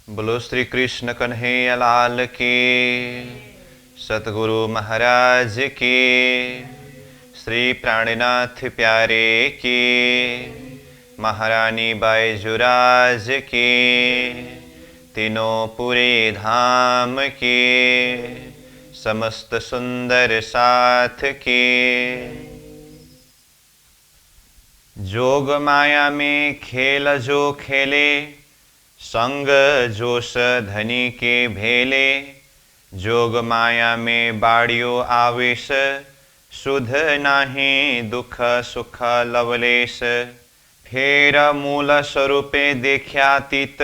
बोलो श्री कृष्ण कन्हैया लाल की, सतगुरु महाराज की, श्री प्राणनाथ प्यारे की, महारानी बाईजुराज की, तीनों पूरे धाम की, समस्त सुंदर साथ की। जोग माया में खेल जो खेले, संग जोश धनी के भेले। जोग माया में बाड़ियो आवेश, सुध नाही दुख सुख लवलेश। फेर मूल स्वरूपे देख्यातीत,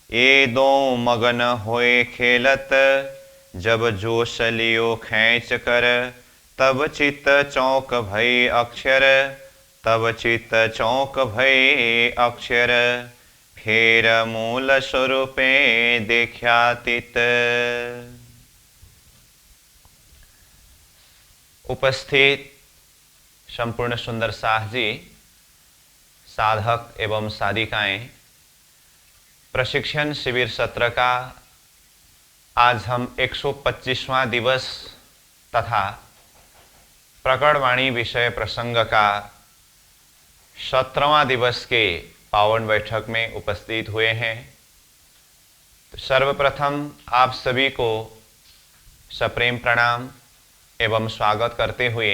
ये दो मगन होए खेलत। जब जोश लियो खैंच कर, तब चित चौक भई अक्षर। तब चित चौक भई अक्षर, फेर मूल स्वरूपे देख्यातीत। उपस्थित संपूर्ण सुंदर साह जी, साधक एवं साधिकाएं, प्रशिक्षण शिविर सत्र का आज हम 125वां दिवस तथा प्रकटवाणी विषय प्रसंग का 17वां दिवस के पावन बैठक में उपस्थित हुए हैं। तो सर्वप्रथम आप सभी को सप्रेम प्रणाम एवं स्वागत करते हुए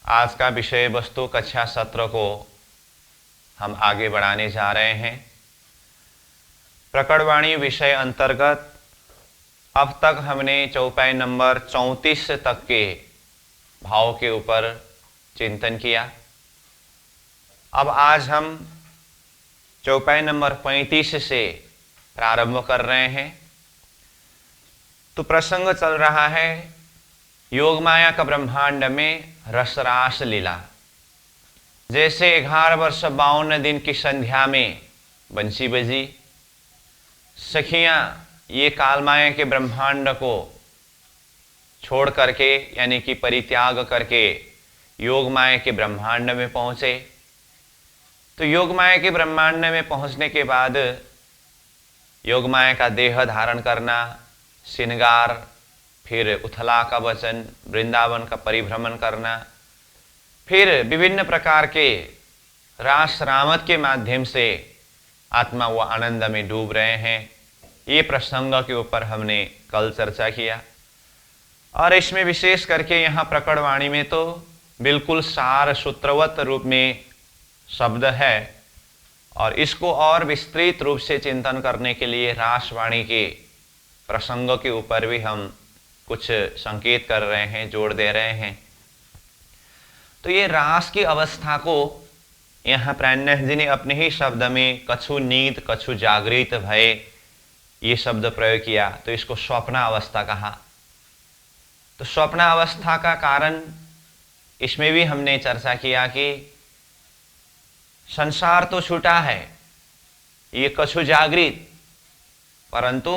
आज का विषय वस्तु कक्षा सत्र को हम आगे बढ़ाने जा रहे हैं। प्रकटवाणी विषय अंतर्गत अब तक हमने चौपाई नंबर 34 तक के भाव के ऊपर चिंतन किया। अब आज हम चौपाई नंबर 35 से प्रारंभ कर रहे हैं। तो प्रसंग चल रहा है योग माया का ब्रह्मांड में रसरास लीला। जैसे 11 वर्ष 52 दिन की संध्या में बंसी बजी, सखियां ये कालमाया के ब्रह्मांड को छोड़ करके यानी कि परित्याग करके योग माया के ब्रह्मांड में पहुंचे। तो योग माया के ब्रह्मांड में पहुंचने के बाद योग माया का देह धारण करना, श्रृंगार, फिर उथला का वचन, वृंदावन का परिभ्रमण करना, फिर विभिन्न प्रकार के रास रामत के माध्यम से आत्मा व आनंद में डूब रहे हैं। ये प्रसंग के ऊपर हमने कल चर्चा किया और इसमें विशेष करके यहाँ प्रकटवाणी में तो बिल्कुल सार सूत्रवत रूप में शब्द है और इसको और विस्तृत रूप से चिंतन करने के लिए रासवाणी के प्रसंगों के ऊपर भी हम कुछ संकेत कर रहे हैं, जोड़ दे रहे हैं। तो ये रास की अवस्था को यहाँ प्राणनाथ जी ने अपने ही शब्द में कछु नींद कछु जागृत भय ये शब्द प्रयोग किया, तो इसको स्वप्न अवस्था कहा। तो स्वप्न अवस्था का कारण इसमें भी हमने चर्चा किया कि संसार तो छूटा है, ये कछु जागृत, परंतु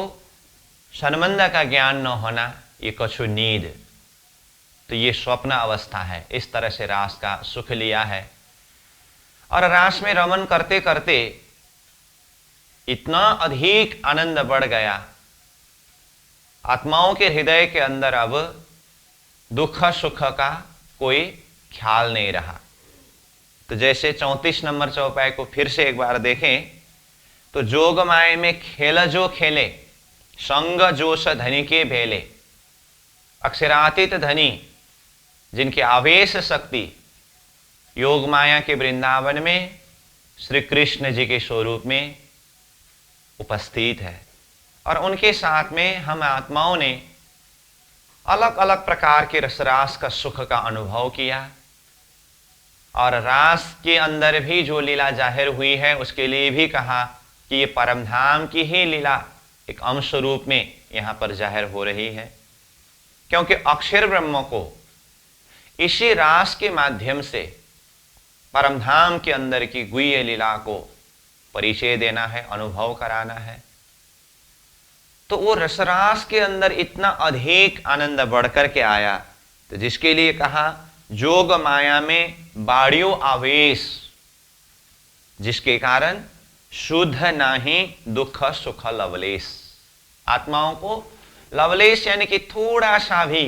संबंध का ज्ञान न होना ये कछु नींद। तो ये स्वप्न अवस्था है। इस तरह से रास का सुख लिया है और रास में रमन करते करते इतना अधिक आनंद बढ़ गया, आत्माओं के हृदय के अंदर अब दुख सुख का कोई ख्याल नहीं रहा। तो जैसे 34 नंबर चौपाई को फिर से एक बार देखें तो जोग माया में खेल जो खेले, संग जोश धनी के भेले। अक्षरातीत धनी जिनकी आवेश शक्ति योग माया के वृंदावन में श्री कृष्ण जी के स्वरूप में उपस्थित है और उनके साथ में हम आत्माओं ने अलग अलग प्रकार के रसरास का सुख का अनुभव किया और रास के अंदर भी जो लीला जाहिर हुई है उसके लिए भी कहा कि ये परम धाम की ही लीला एक अंश रूप में यहाँ पर जाहिर हो रही है, क्योंकि अक्षर ब्रह्म को इसी रास के माध्यम से परम धाम के अंदर की गुह्य लीला को परिचय देना है, अनुभव कराना है। तो वो रसरास के अंदर इतना अधिक आनंद बढ़कर के आया, तो जिसके लिए कहा जोग माया में बाड़ियों आवेश, जिसके कारण शुद्ध नाही दुख सुख लवलेश। आत्माओं को लवलेश यानी कि थोड़ा सा भी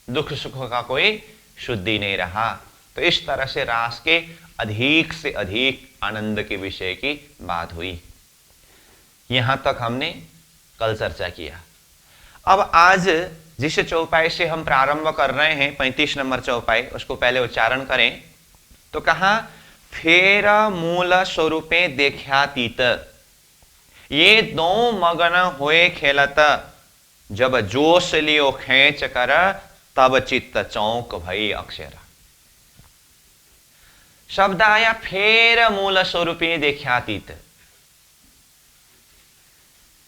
दुख सुख का कोई शुद्धि नहीं रहा। तो इस तरह से रास के अधिक से अधिक आनंद के विषय की बात हुई। यहां तक हमने कल चर्चा किया। अब आज जिस चौपाई से हम प्रारंभ कर रहे हैं 35 नंबर चौपाई, उसको पहले उच्चारण करें। तो कहा फेर मूल स्वरूपे देख्यातीत, ये दो मगन होए खेलत, जब जोश लियो खेच कर, तब चित्त चौंक भई अक्षर। शब्द आया फेर मूल स्वरूपे देख्यातीत।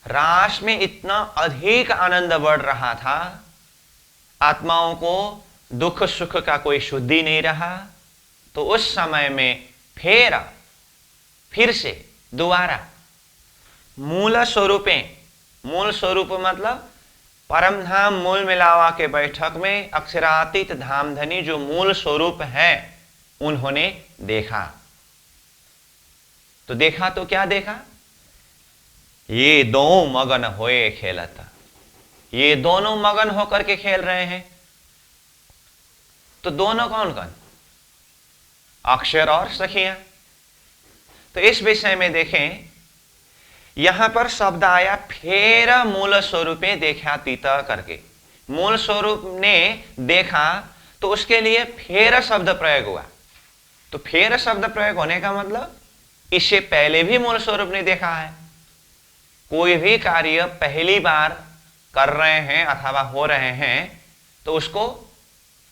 रास में इतना अधिक आनंद बढ़ रहा था, आत्माओं को दुख सुख का कोई शुद्धि नहीं रहा। तो उस समय में फिर से दोबारा मूल स्वरूपे, मूल स्वरूप मतलब परम धाम मूल मिलावा के बैठक में अक्षरातीत धामधनी जो मूल स्वरूप है उन्होंने देखा। तो देखा तो क्या देखा? ये दो मगन होए खेलत, ये दोनों मगन होकर के खेल रहे हैं। तो दोनों कौन कौन? अक्षर और सखियां। तो इस विषय में देखें, यहां पर शब्द आया फेर मूल स्वरूपे देख्यातीत करके। मूल स्वरूप ने देखा तो उसके लिए फेर शब्द प्रयोग हुआ। तो फेर शब्द प्रयोग होने का मतलब इससे पहले भी मूल स्वरूप ने देखा है। कोई भी कार्य पहली बार कर रहे हैं अथवा हो रहे हैं तो उसको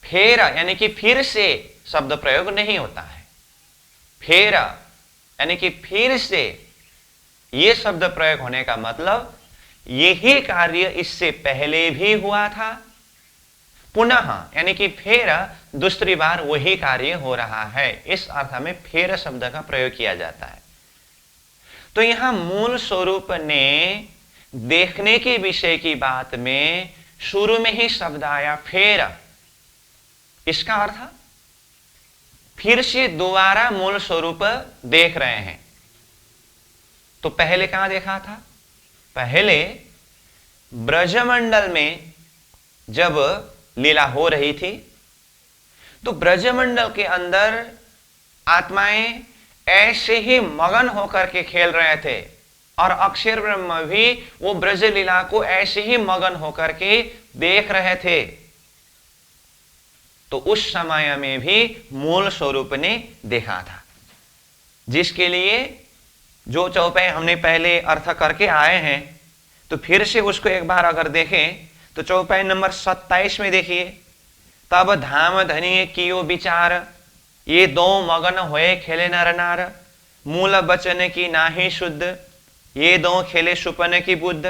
फेर यानी कि फिर से शब्द प्रयोग नहीं होता है। फेर यानी कि फिर से, ये शब्द प्रयोग होने का मतलब यही कार्य इससे पहले भी हुआ था, पुनः यानी कि फिर दूसरी बार वही कार्य हो रहा है। इस अर्थ में फेर शब्द का प्रयोग किया जाता है। तो यहां मूल स्वरूप ने देखने के विषय की बात में शुरू में ही शब्द आया फेर। इसका अर्थ फिर से दोबारा मूल स्वरूप देख रहे हैं। तो पहले कहां देखा था? पहले ब्रजमंडल में जब लीला हो रही थी तो ब्रजमंडल के अंदर आत्माएं ऐसे ही मगन होकर के खेल रहे थे और अक्षर ब्रह्म भी वो ब्रज लीला को ऐसे ही मगन होकर के देख रहे थे। तो उस समय में भी मूल स्वरूप ने देखा था, जिसके लिए जो चौपाई हमने पहले अर्थ करके आए हैं। तो फिर से उसको एक बार अगर देखें तो चौपाई नंबर 27 में देखिए, तब धाम धनी कियो विचार, ये दो मगन होए खेले नर नार, मूल बचन की नाही शुद्ध, ये दो खेले सुपन की बुद्ध।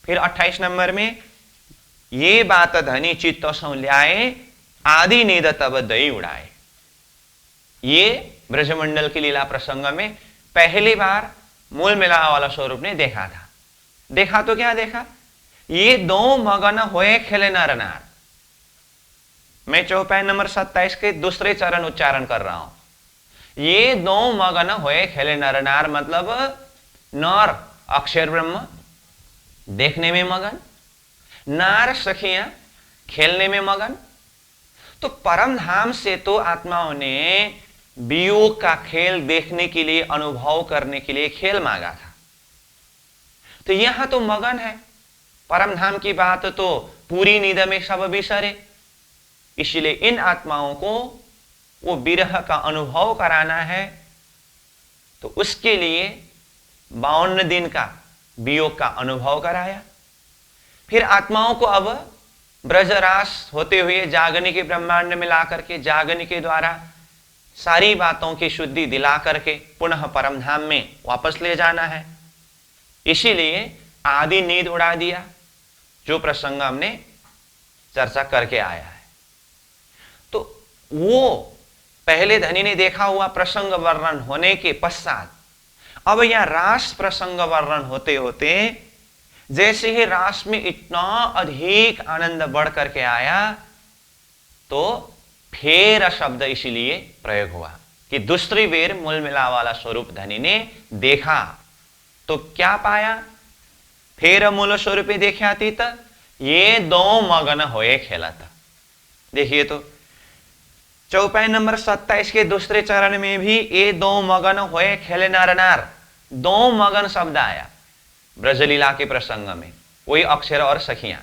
फिर 28 नंबर में, ये बात धनी चित्त सौ ल्याए, आदि नींद तब दई उड़ाए। ये ब्रजमंडल की लीला प्रसंग में पहली बार मूल मिलावा वाला स्वरूप ने देखा था। देखा तो क्या देखा? ये दो मगन होए खेले नर नार। मैं चौपाई नंबर 27 के दूसरे चरण उच्चारण कर रहा हूं। ये दो मगन होए खेले नर नार मतलब नर अक्षर ब्रह्म देखने में मगन, नार सखियां खेलने में मगन। तो परम धाम से तो आत्माओं ने वियोग का खेल देखने के लिए, अनुभव करने के लिए खेल मांगा था। तो यहां तो मगन है। परम धाम की बात तो पूरी नींद में सब बिसरे। इसलिए इन आत्माओं को वो विरह का अनुभव कराना है। तो उसके लिए 52 दिन का वियोग का अनुभव कराया। फिर आत्माओं को अब ब्रजरास होते हुए जागनी के ब्रह्मांड में ला करके, जागनी के द्वारा सारी बातों की शुद्धि दिला करके पुनः परम धाम में वापस ले जाना है। इसीलिए आदि नींद उड़ा दिया, जो प्रसंग हमने चर्चा करके आया है। तो वो पहले धनी ने देखा हुआ प्रसंग वर्णन होने के पश्चात अब यहां रास प्रसंग वर्णन होते होते जैसे ही रास में इतना अधिक आनंद बढ़ करके आया तो फेर शब्द इसलिए प्रयोग हुआ। कि दूसरी बेर मूल मिला वाला स्वरूप धनी ने देखा तो क्या पाया? फिर मूल स्वरूप देखा थी तो ये दो मगन होए खेला था। देखिए तो चौपाई नंबर 27 के दूसरे चरण में भी ये दो मगन होए खेले नर नार, दो मगन शब्द आया ब्रजलीला के प्रसंग में, वही अक्षर और सखियां।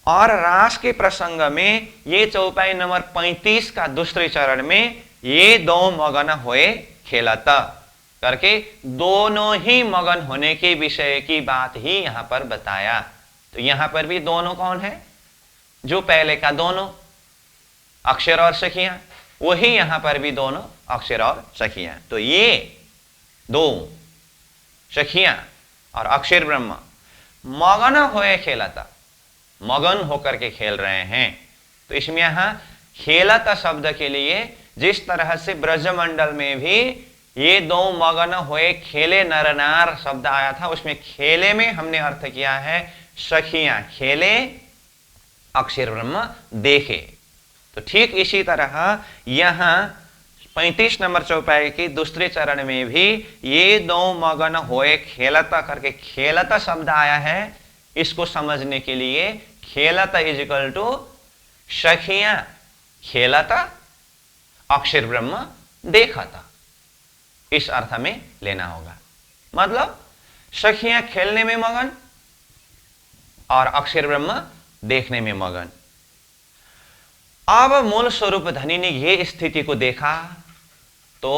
और रास के प्रसंग में ये चौपाई नंबर 35 का दूसरे चरण में ये दो मगन होए खेलता करके दोनों ही मगन होने के विषय की बात ही यहां पर बताया। तो यहां पर भी दोनों कौन है? जो पहले का दोनों अक्षर और सखियां, वही यहां पर भी दोनों अक्षर और सखियां। तो ये दो सखियां और अक्षर ब्रह्म मगन होए खेलता, मगन होकर के खेल रहे हैं। तो इसमें यहां खेलता शब्द के लिए जिस तरह से ब्रजमंडल में भी ये दो मगन होए खेले नर नार शब्द आया था, उसमें खेले में हमने अर्थ किया है सखियां खेले, अक्षर ब्रह्म देखे। तो ठीक इसी तरह यहां 35 नंबर चौपाई के दूसरे चरण में भी ये दो मगन होए खेलता करके खेलता शब्द आया है। इसको समझने के लिए खेलता इज इक्वल टू सखियां खेलता, अक्षर ब्रह्म देखा था, इस अर्थ में लेना होगा। मतलब सखियां खेलने में मगन और अक्षर ब्रह्म देखने में मगन। अब मूल स्वरूप धनी ने यह स्थिति को देखा तो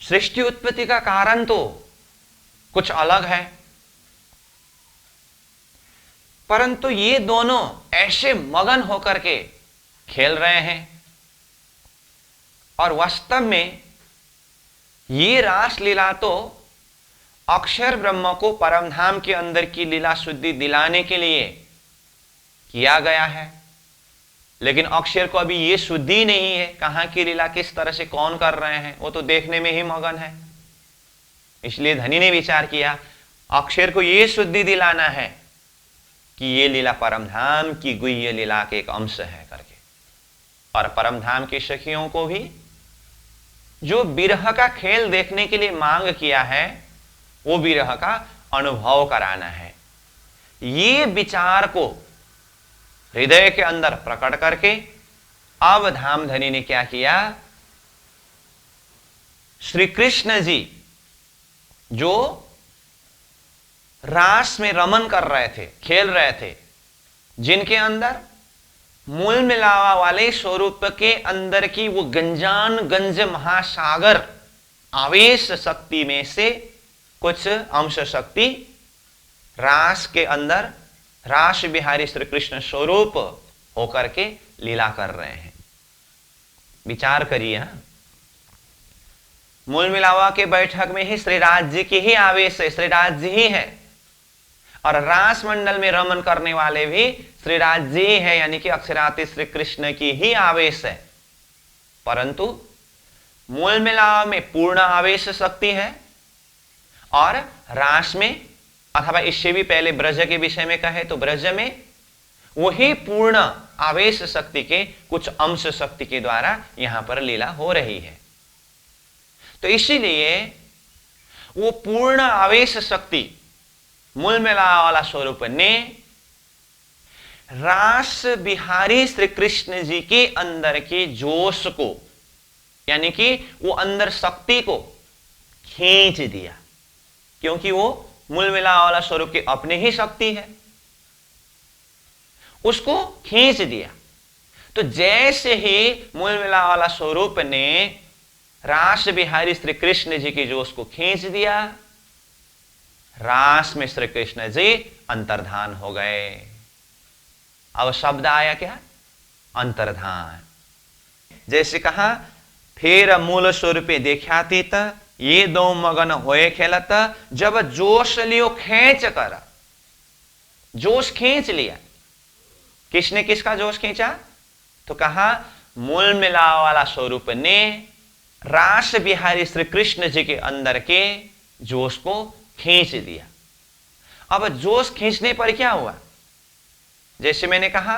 सृष्टि उत्पत्ति का कारण तो कुछ अलग है, परंतु ये दोनों ऐसे मगन होकर के खेल रहे हैं और वास्तव में ये रास लीला तो अक्षर ब्रह्म को परमधाम के अंदर की लीला शुद्धि दिलाने के लिए किया गया है। लेकिन अक्षर को अभी ये शुद्धि नहीं है, कहां की लीला किस तरह से कौन कर रहे हैं वो तो देखने में ही मगन है। इसलिए धनी ने विचार किया अक्षर को ये शुद्धि दिलाना है कि ये लीला परमधाम की गुह्य लीला के एक अंश है करके, और परमधाम की सखियों को भी जो विरह का खेल देखने के लिए मांग किया है वो विरह का अनुभव कराना है। ये विचार को हृदय के अंदर प्रकट करके अब धामधनी ने क्या किया, श्री कृष्ण जी जो रास में रमन कर रहे थे, खेल रहे थे, जिनके अंदर मूल मिलावा वाले स्वरूप के अंदर की वो गंजान गंज महासागर आवेश शक्ति में से कुछ अंश शक्ति रास के अंदर रास बिहारी श्री कृष्ण स्वरूप होकर के लीला कर रहे हैं। विचार करिए, मूल मिलावा के बैठक में ही श्रीराज जी की ही आवेश है, श्रीराज जी ही है, और रास मंडल में रमन करने वाले भी श्रीराज जी है, यानी कि अक्षराती श्री कृष्ण की ही आवेश है। परंतु मूल मिलावा में पूर्ण आवेश शक्ति है और रास में, अथवा इससे भी पहले ब्रज के विषय में कहे तो ब्रज में वही पूर्ण आवेश शक्ति के कुछ अंश शक्ति के द्वारा यहां पर लीला हो रही है। तो इसीलिए वो पूर्ण आवेश शक्ति मूल मिलावा वाला स्वरूप ने रास बिहारी श्री कृष्ण जी के अंदर के जोश को, यानी कि वो अंदर शक्ति को खींच दिया, क्योंकि वो मूल मिलावा वाला स्वरूप की अपनी ही शक्ति है, उसको खींच दिया। तो जैसे ही मूल मिलावा वाला स्वरूप ने रास बिहारी श्री कृष्ण जी के जोश को खींच दिया, रास में श्री कृष्ण जी अंतर्धान हो गए। अब शब्द आया क्या, अंतर्धान। जैसे कहा फिर मूल स्वरूपे देख्यातीत ये दो मगन होए खेलत, जब जोश लियो खींच कर, जोश खींच लिया। किसने किसका जोश खींचा, तो कहा मूल मिलावा वाला स्वरूप ने रास बिहारी श्री कृष्ण जी के अंदर के जोश को खींच दिया। अब जोश खींचने पर क्या हुआ, जैसे मैंने कहा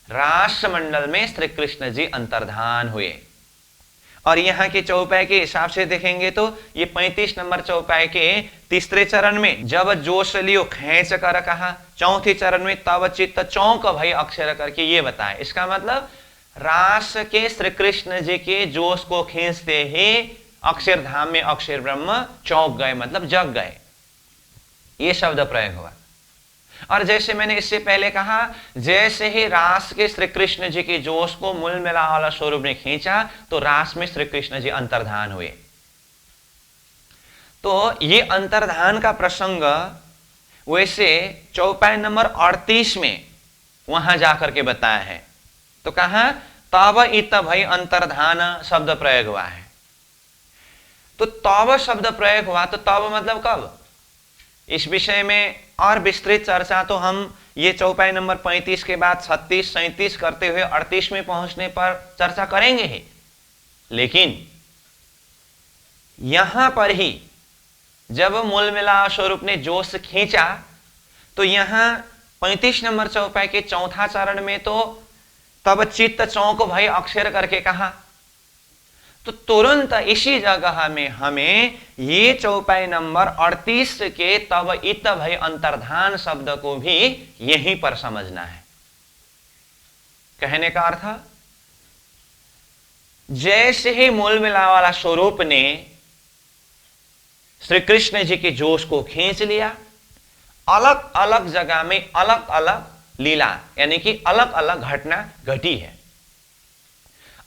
रास मंडल में श्री कृष्ण जी अंतर्धान हुए, और यहाँ के चौपाई के हिसाब से देखेंगे तो ये 35 नंबर चौपाई के तीसरे चरण में जब जोश लियो खेच कर कहा, चौथे चरण में तब चित्त चौंक भई अक्षर करके ये बताए। इसका मतलब रास के श्री कृष्ण जी के जोश को खींचते ही अक्षरधाम में अक्षर ब्रह्म चौंक गए, मतलब जग गए, ये शब्द प्रयोग हुआ। और जैसे मैंने इससे पहले कहा, जैसे ही रास के श्री कृष्ण जी के जोश को मूल मिला वाला स्वरूप ने खींचा तो रास में श्री कृष्ण जी अंतर्धान हुए। तो ये अंतर्धान का प्रसंग वैसे चौपाई नंबर 38 में वहां जाकर के बताया है। तो कहा तब इत भई अंतर्धान शब्द प्रयोग हुआ है। तो तब शब्द प्रयोग हुआ, तो तब मतलब कब? इस विषय में और विस्तृत चर्चा तो हम ये चौपाई नंबर 35 के बाद 36, 37 करते हुए 38 में पहुंचने पर चर्चा करेंगे ही। लेकिन यहां पर ही जब मूल मिला स्वरूप ने जोश खींचा तो यहां 35 नंबर चौपाई के चौथा चरण में तो तब चित्त चौंक भई अक्षर करके कहा, तो तुरंत इसी जगह में हमें ये चौपाई नंबर 38 के तब इत भई अंतर्धान शब्द को भी यहीं पर समझना है। कहने का अर्थ, जैसे ही मूल मिला वाला स्वरूप ने श्री कृष्ण जी के जोश को खींच लिया, अलग अलग जगह में अलग अलग लीला यानी कि अलग अलग घटना घटी है।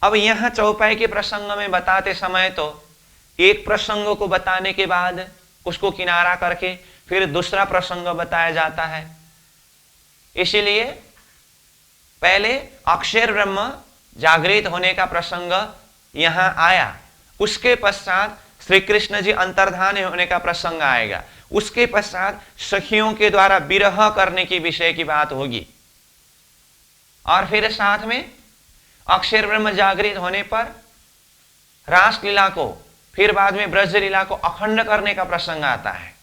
अब यहां चौपाई के प्रसंग में बताते समय तो एक प्रसंग को बताने के बाद उसको किनारा करके फिर दूसरा प्रसंग बताया जाता है। इसीलिए पहले अक्षर ब्रह्म जागृत होने का प्रसंग यहां आया, उसके पश्चात श्री कृष्ण जी अंतर्धान होने का प्रसंग आएगा, उसके पश्चात सखियों के द्वारा विरह करने की विषय की बात होगी, और फिर साथ में अक्षर ब्रह्म जागृत होने पर रास लीला को, फिर बाद में ब्रज लीला को अखंड करने का प्रसंग आता है।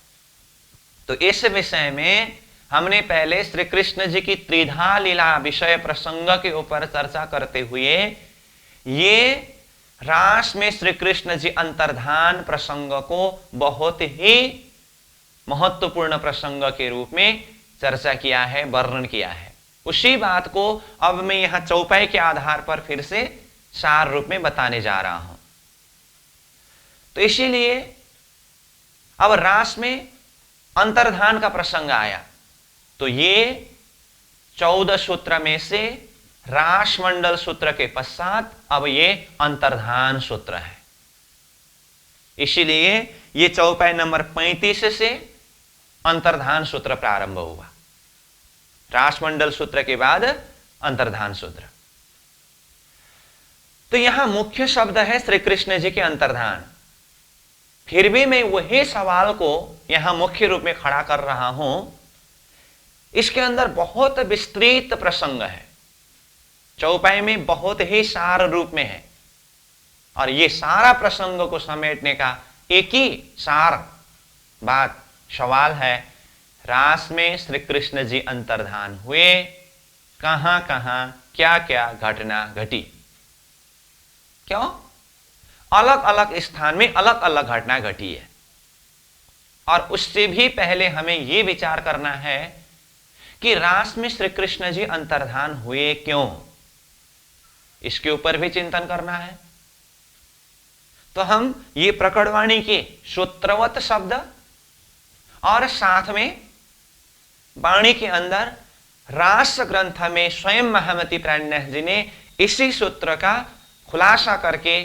तो इस विषय में हमने पहले श्री कृष्ण जी की त्रिधा लीला विषय प्रसंग के ऊपर चर्चा करते हुए ये रास में श्री कृष्ण जी अंतर्धान प्रसंग को बहुत ही महत्वपूर्ण प्रसंग के रूप में चर्चा किया है, वर्णन किया है। उसी बात को अब मैं यहां चौपाई के आधार पर फिर से सार रूप में बताने जा रहा हूं। तो इसीलिए अब रास में अंतर्धान का प्रसंग आया, तो ये 14 सूत्र में से रास मंडल सूत्र के पश्चात अब ये अंतर्धान सूत्र है। इसीलिए ये चौपाई नंबर 35 से अंतर्धान सूत्र प्रारंभ हुआ, रासमंडल सूत्र के बाद अंतर्धान सूत्र। तो यहां मुख्य शब्द है श्री कृष्ण जी के अंतर्धान। फिर भी मैं वही सवाल को यहां मुख्य रूप में खड़ा कर रहा हूं। इसके अंदर बहुत विस्तृत प्रसंग है, चौपाई में बहुत ही सार रूप में है, और ये सारा प्रसंग को समेटने का एक ही सार बात सवाल है, रास में श्री कृष्ण जी अंतर्धान हुए, कहां कहां क्या क्या घटना घटी, क्यों अलग अलग स्थान में अलग अलग घटना घटी है। और उससे भी पहले हमें यह विचार करना है कि रास में श्री कृष्ण जी अंतर्धान हुए क्यों, इसके ऊपर भी चिंतन करना है। तो हम ये प्रकटवाणी के सूत्रवत शब्द और साथ में वाणी के अंदर रास ग्रंथ में स्वयं महामती प्राणनाथ जी ने इसी सूत्र का खुलासा करके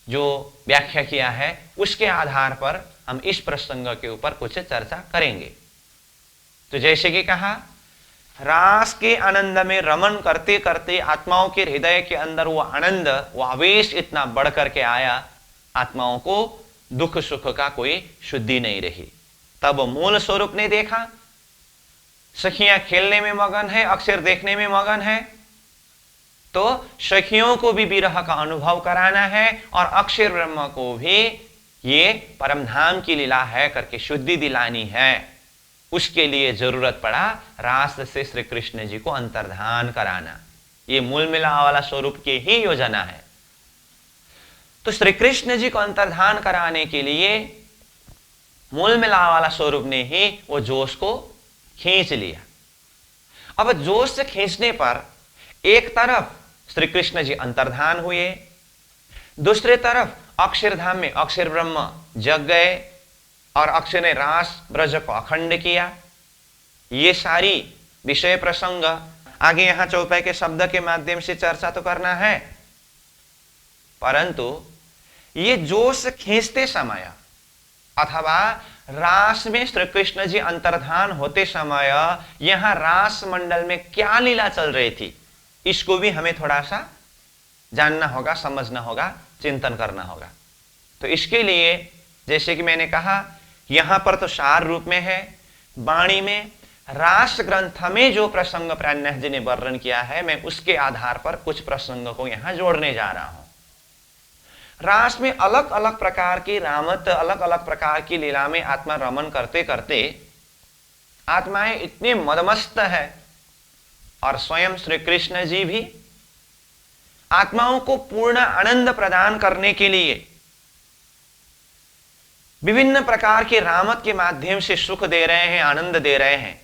जो व्याख्या किया है, उसके आधार पर हम इस प्रसंग के ऊपर कुछ चर्चा करेंगे। तो जैसे कि कहा, रास के आनंद में रमन करते करते आत्माओं के हृदय के अंदर वो आनंद, वो आवेश इतना बढ़ करके आया, आत्माओं को दुख सुख का कोई शुद्धि नहीं रही। तब मूल स्वरूप ने देखा, सखियां खेलने में मगन है, अक्षर देखने में मगन है, तो सखियों को भी विरह का अनुभव कराना है और अक्षर ब्रह्म को भी ये परमधाम की लीला है करके शुद्धि दिलानी है। उसके लिए जरूरत पड़ा रास से श्री कृष्ण जी को अंतर्धान कराना। ये मूल मिला वाला स्वरूप की ही योजना है। तो श्री कृष्ण जी को अंतर्धान कराने के लिए मूल मिला वाला स्वरूप ने ही वो जोश को खींच लिया। अब जोश से खींचने पर एक तरफ श्री कृष्ण जी अंतर्धान हुए, दूसरे तरफ अक्षरधाम में अक्षर ब्रह्म जग गए और अक्षर ने रास ब्रज को अखंड किया। ये सारी विषय प्रसंग आगे यहां चौपाई के शब्द के माध्यम से चर्चा तो करना है, परंतु ये जोश खींचते समय अथवा रास में श्री कृष्ण जी अंतर्धान होते समय यहां रास मंडल में क्या लीला चल रही थी, इसको भी हमें थोड़ा सा जानना होगा, समझना होगा, चिंतन करना होगा। तो इसके लिए जैसे कि मैंने कहा यहां पर तो सार रूप में है, वाणी में रास ग्रंथ में जो प्रसंग प्राणनाथ जी ने वर्णन किया है, मैं उसके आधार पर कुछ प्रसंगों को यहां जोड़ने जा रहा हूं। रास में अलग अलग प्रकार की रामत, अलग अलग प्रकार की लीला में आत्मा रमन करते करते आत्माएं इतने मदमस्त है और स्वयं श्री कृष्ण जी भी आत्माओं को पूर्ण आनंद प्रदान करने के लिए विभिन्न प्रकार के रामत के माध्यम से सुख दे रहे हैं, आनंद दे रहे हैं।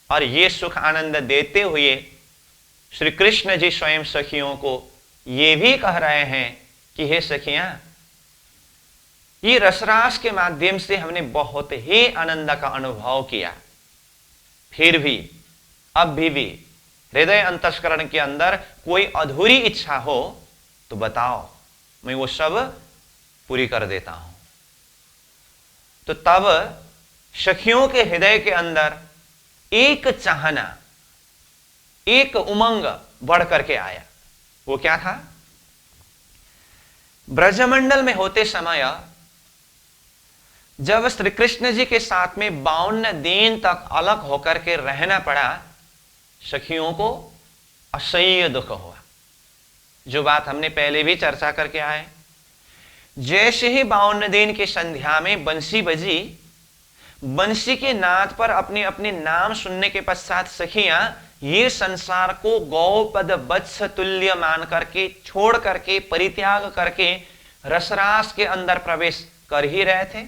और ये सुख आनंद देते हुए श्री कृष्ण जी स्वयं सखियों को ये भी कह रहे हैं कि हे सखियां, ये रसरास के माध्यम से हमने बहुत ही आनंद का अनुभव किया, फिर भी अब भी हृदय अंतस्करण के अंदर कोई अधूरी इच्छा हो तो बताओ, मैं वो सब पूरी कर देता हूं। तो तब सखियों के हृदय के अंदर एक चाहना, एक उमंग बढ़ करके आया। वो क्या था? ब्रजमंडल में होते समय जब श्री कृष्ण जी के साथ में 52 दिन तक अलग होकर के रहना पड़ा, सखियों को असह्य दुख हुआ। जो बात हमने पहले भी चर्चा करके आए, जैसे ही 52 दिन की संध्या में बंसी बजी, बंसी के नाद पर अपने अपने नाम सुनने के पश्चात सखियां ये संसार को गौपद वत्स तुल्य मान करके, छोड़ करके, परित्याग करके रसरास के अंदर प्रवेश कर ही रहे थे।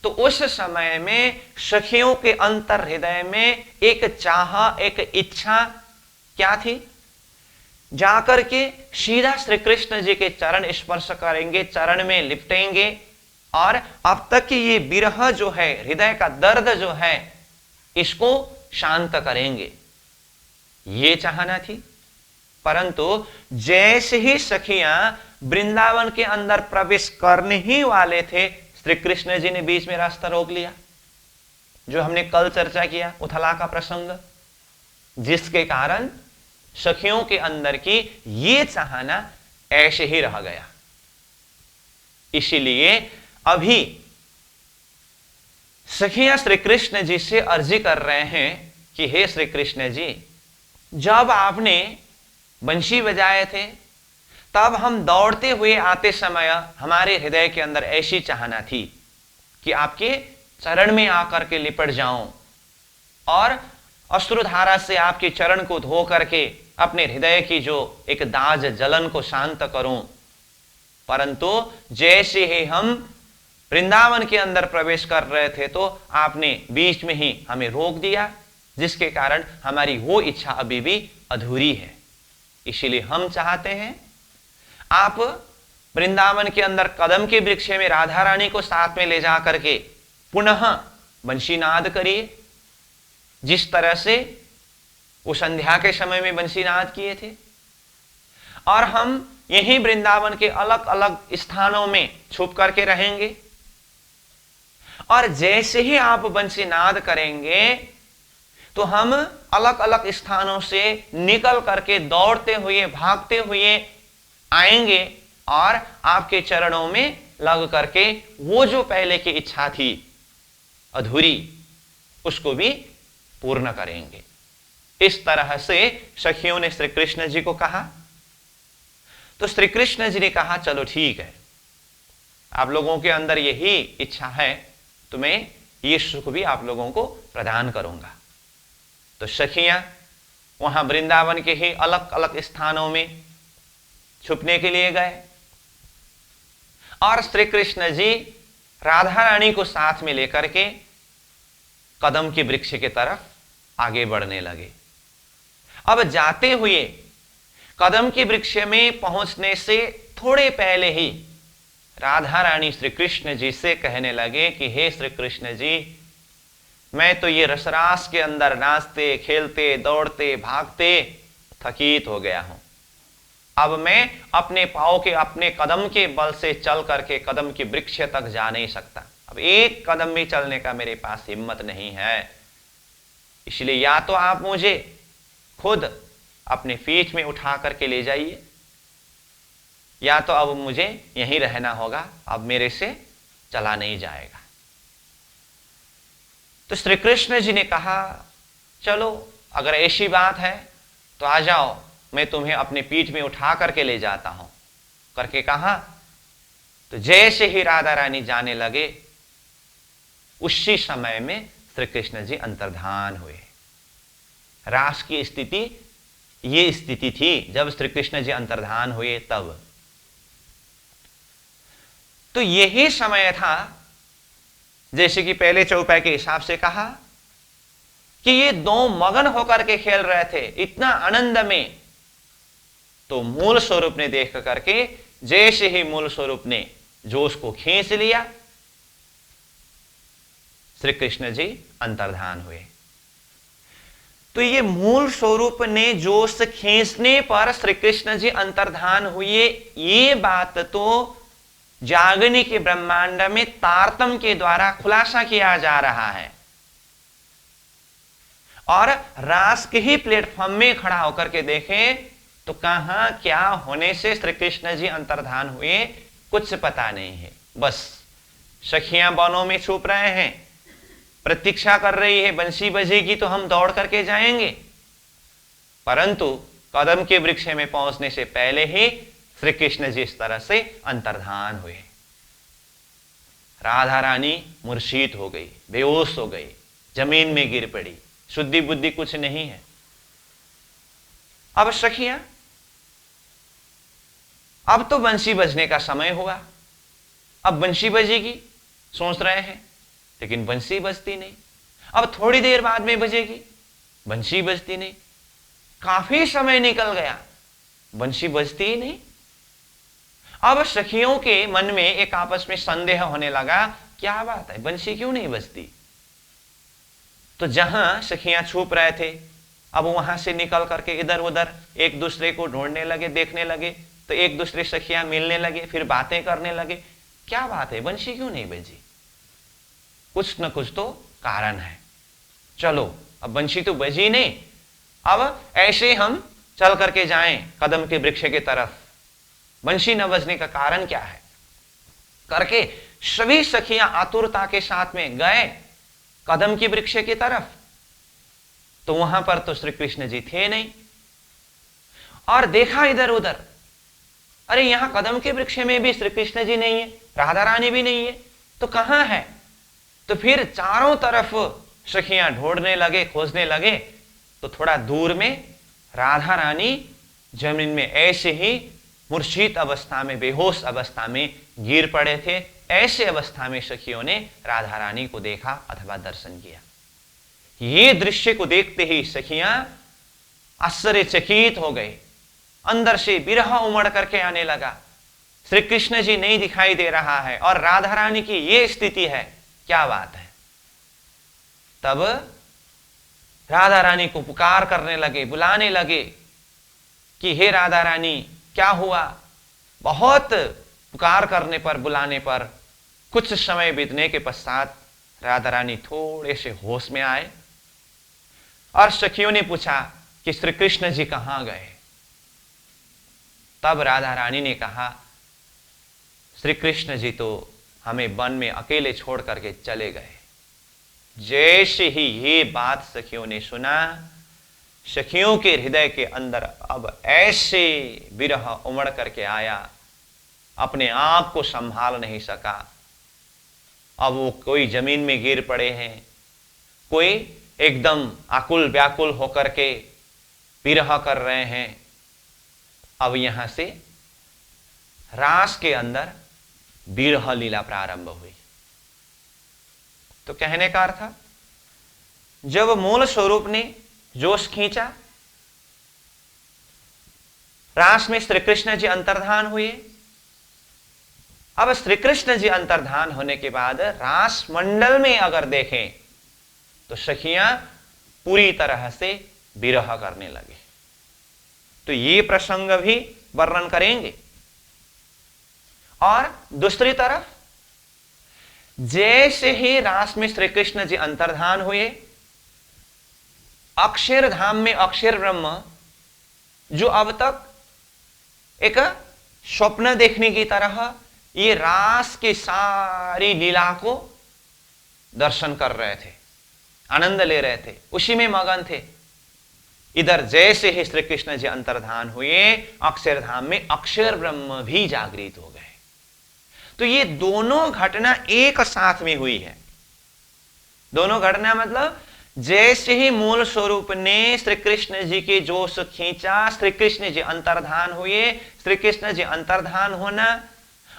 तो उस समय में सखियों के अंतर हृदय में एक चाह, एक इच्छा क्या थी? जाकर के सीधा श्री कृष्ण जी के चरण स्पर्श करेंगे, चरण में लिपटेंगे और अब तक की ये विरह जो है, हृदय का दर्द जो है, इसको शांत करेंगे, ये चाहना थी। परंतु जैसे ही सखियां वृंदावन के अंदर प्रवेश करने ही वाले थे, श्री कृष्ण जी ने बीच में रास्ता रोक लिया। जो हमने कल चर्चा किया उथला का प्रसंग, जिसके कारण सखियों के अंदर की ये चाहना ऐसे ही रह गया। इसीलिए अभी सखियां श्री कृष्ण जी से अर्जी कर रहे हैं कि हे श्री कृष्ण जी, जब आपने बंशी बजाए थे तब हम दौड़ते हुए आते समय हमारे हृदय के अंदर ऐसी चाहना थी कि आपके चरण में आकर के लिपट जाऊं और अश्रुधारा से आपके चरण को धो करके अपने हृदय की जो एक दाज जलन को शांत करूं। परंतु जैसे ही हम वृंदावन के अंदर प्रवेश कर रहे थे तो आपने बीच में ही हमें रोक दिया, जिसके कारण हमारी वो इच्छा अभी भी अधूरी है। इसीलिए हम चाहते हैं आप वृंदावन के अंदर कदम के वृक्ष में राधा रानी को साथ में ले जा करके पुनः बंशीनाद करिए, जिस तरह से वो संध्या के समय में बंशीनाद किए थे। और हम यही वृंदावन के अलग अलग स्थानों में छुप करके रहेंगे और जैसे ही आप बंशीनाद करेंगे तो हम अलग अलग स्थानों से निकल करके दौड़ते हुए, भागते हुए आएंगे और आपके चरणों में लग करके वो जो पहले की इच्छा थी अधूरी, उसको भी पूर्ण करेंगे। इस तरह से सखियों ने श्री कृष्ण जी को कहा। तो श्री कृष्ण जी ने कहा चलो ठीक है, आप लोगों के अंदर यही इच्छा है तो मैं ये सुख भी आप लोगों को प्रदान करूंगा। तो सखियां वहां वृंदावन के ही अलग अलग स्थानों में छुपने के लिए गए और श्री कृष्ण जी राधा रानी को साथ में लेकर के कदम के वृक्ष की तरफ आगे बढ़ने लगे। अब जाते हुए कदम के वृक्ष में पहुंचने से थोड़े पहले ही राधा रानी श्री कृष्ण जी से कहने लगे कि हे श्री कृष्ण जी, मैं तो ये रसरास के अंदर नाचते खेलते दौड़ते भागते थकित हो गया हूं। अब मैं अपने पांव के अपने कदम के बल से चल करके कदम के वृक्ष तक जा नहीं सकता। अब एक कदम भी चलने का मेरे पास हिम्मत नहीं है। इसलिए या तो आप मुझे खुद अपने पीठ में उठा करके ले जाइए, या तो अब मुझे यहीं रहना होगा, अब मेरे से चला नहीं जाएगा। तो श्री कृष्ण जी ने कहा, चलो अगर ऐसी बात है तो आ जाओ, मैं तुम्हें अपने पीठ में उठा करके ले जाता हूं, करके कहा। तो जैसे ही राधा रानी जाने लगे, उसी समय में श्री कृष्ण जी अंतर्धान हुए। रास की स्थिति ये स्थिति थी जब श्री कृष्ण जी अंतर्धान हुए तब। तो यही समय था, जैसे कि पहले चौपाई के हिसाब से कहा, कि ये दो मगन होकर के खेल रहे थे इतना आनंद में। तो मूल स्वरूप ने देख करके, जैसे ही मूल स्वरूप ने जोश को खींच लिया, श्री कृष्ण जी अंतर्धान हुए। तो ये मूल स्वरूप ने जोश खींचने पर श्री कृष्ण जी अंतर्धान हुए, ये बात तो जागने के ब्रह्मांड में तारतम के द्वारा खुलासा किया जा रहा है। और रास के ही प्लेटफॉर्म में खड़ा होकर के देखें तो कहां क्या होने से श्री कृष्ण जी अंतर्धान हुए कुछ पता नहीं है। बस सखियां बनों में छुप रहे हैं, प्रतीक्षा कर रही है, बंसी बजेगी तो हम दौड़ करके जाएंगे। परंतु कदम के वृक्ष में पहुंचने से पहले ही श्री कृष्ण जी इस तरह से अंतर्धान हुए। राधा रानी मूर्छित हो गई, बेहोश हो गई, जमीन में गिर पड़ी, शुद्धि बुद्धि कुछ नहीं है। अब सखियां, अब तो बंसी बजने का समय हुआ, अब बंसी बजेगी सोच रहे हैं, लेकिन बंसी बजती नहीं। अब थोड़ी देर बाद में बजेगी, बंसी बजती नहीं। काफी समय निकल गया, बंसी बजती ही नहीं। अब सखियों के मन में एक आपस में संदेह होने लगा, क्या बात है, बंसी क्यों नहीं बजती। तो जहां सखियां छुप रहे थे, अब वहां से निकल करके इधर उधर एक दूसरे को ढूंढने लगे, देखने लगे। तो एक दूसरे सखियां मिलने लगे, फिर बातें करने लगे, क्या बात है, बंसी क्यों नहीं बजी। कुछ न कुछ तो कारण है। चलो अब बंसी तो बजी नहीं, अब ऐसे हम चल करके जाएं कदम के वृक्ष की तरफ, बंसी न बजने का कारण क्या है करके सभी सखियां आतुरता के साथ में गए कदम के वृक्ष की तरफ। तो वहां पर तो श्री कृष्ण जी थे नहीं, और देखा इधर उधर, अरे यहां कदम के वृक्ष में भी श्री कृष्ण जी नहीं है, राधा रानी भी नहीं है, तो कहां है। तो फिर चारों तरफ सखियां ढूंढने लगे, खोजने लगे। तो थोड़ा दूर में राधा रानी जमीन में ऐसे ही मूर्छित अवस्था में, बेहोश अवस्था में गिर पड़े थे। ऐसे अवस्था में सखियों ने राधा रानी को देखा अथवा दर्शन किया। ये दृश्य को देखते ही सखियां आश्चर्यचकित हो गए, अंदर से विरह उमड़ करके आने लगा। श्री कृष्ण जी नहीं दिखाई दे रहा है और राधा रानी की ये स्थिति है, क्या बात है। तब राधा रानी को पुकार करने लगे, बुलाने लगे कि हे राधा रानी क्या हुआ। बहुत पुकार करने पर, बुलाने पर कुछ समय बीतने के पश्चात राधा रानी थोड़े से होश में आए और सखियों ने पूछा कि श्री कृष्ण जी कहां गए। तब राधा रानी ने कहा, श्री कृष्ण जी तो हमें वन में अकेले छोड़ करके चले गए। जैसे ही ये बात सखियों ने सुना, सखियों के हृदय के अंदर अब ऐसे विरह उमड़ करके आया, अपने आप को संभाल नहीं सका। अब वो कोई जमीन में गिर पड़े हैं, कोई एकदम आकुल व्याकुल होकर के विरह कर रहे हैं। अब यहां से रास के अंदर विरह लीला प्रारंभ हुई। तो कहने का अर्थ, जब मूल स्वरूप ने जोश खींचा, रास में श्री कृष्ण जी अंतर्धान हुए। अब श्री कृष्ण जी अंतर्धान होने के बाद रास मंडल में अगर देखें तो सखियां पूरी तरह से विरह करने लगे। तो ये प्रसंग भी वर्णन करेंगे। और दूसरी तरफ जैसे ही रास में श्री कृष्ण जी अंतर्धान हुए, अक्षरधाम में अक्षर ब्रह्म जो अब तक एक स्वप्न देखने की तरह ये रास की सारी लीला को दर्शन कर रहे थे, आनंद ले रहे थे, उसी में मगन थे। इधर जैसे ही श्री कृष्ण जी अंतर्धान हुए, अक्षरधाम में अक्षर ब्रह्म भी जागृत हो गए। तो ये दोनों घटना एक साथ में हुई है। दोनों घटना मतलब जैसे ही मूल स्वरूप ने श्री कृष्ण जी के जोश खींचा, श्री कृष्ण जी अंतर्धान हुए, श्री कृष्ण जी अंतर्धान होना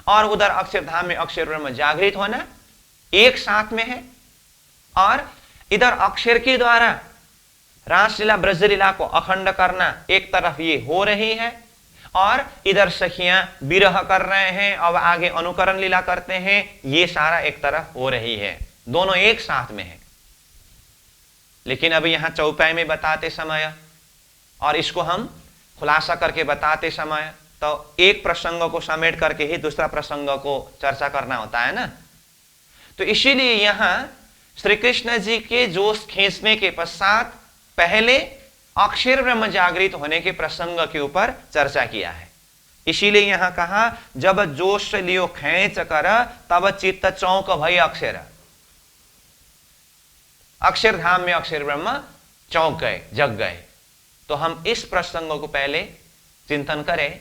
और उधर अक्षरधाम में अक्षर ब्रह्म जागृत होना एक साथ में है। और इधर अक्षर के द्वारा रासलीला ब्रजलीला को अखंड करना एक तरफ ये हो रही है, और इधर सखियां विरह कर रहे हैं, अब आगे अनुकरण लीला करते हैं, ये सारा एक तरफ हो रही है। दोनों एक साथ में है। लेकिन अभी यहां चौपाई में बताते समय और इसको हम खुलासा करके बताते समय तो एक प्रसंग को समेट करके ही दूसरा प्रसंग को चर्चा करना होता है ना। तो इसीलिए यहां श्री कृष्ण जी के जोश खींचने के पश्चात पहले अक्षर ब्रह्म जागृत होने के प्रसंग के ऊपर चर्चा किया है। इसीलिए यहां कहा, जब जोश लियो खेच कर तब चित्त चौक भई अक्षर। अक्षरधाम में अक्षर ब्रह्म चौंक गए, जग गए। तो हम इस प्रसंग को पहले चिंतन करें।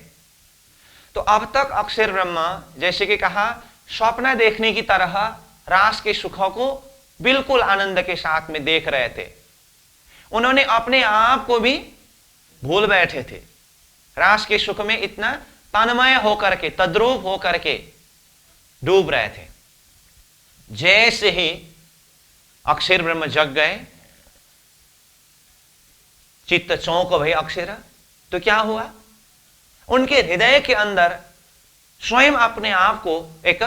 तो अब तक अक्षर ब्रह्म जैसे कि कहा, स्वप्न देखने की तरह रास के सुखों को बिल्कुल आनंद के साथ में देख रहे थे। उन्होंने अपने आप को भी भूल बैठे थे, रास के सुख में इतना तन्मय होकर के, तद्रूप होकर के डूब रहे थे। जैसे ही अक्षर ब्रह्म जग गए, चित्त चौंक भई अक्षर, तो क्या हुआ, उनके हृदय के अंदर स्वयं अपने आप को एक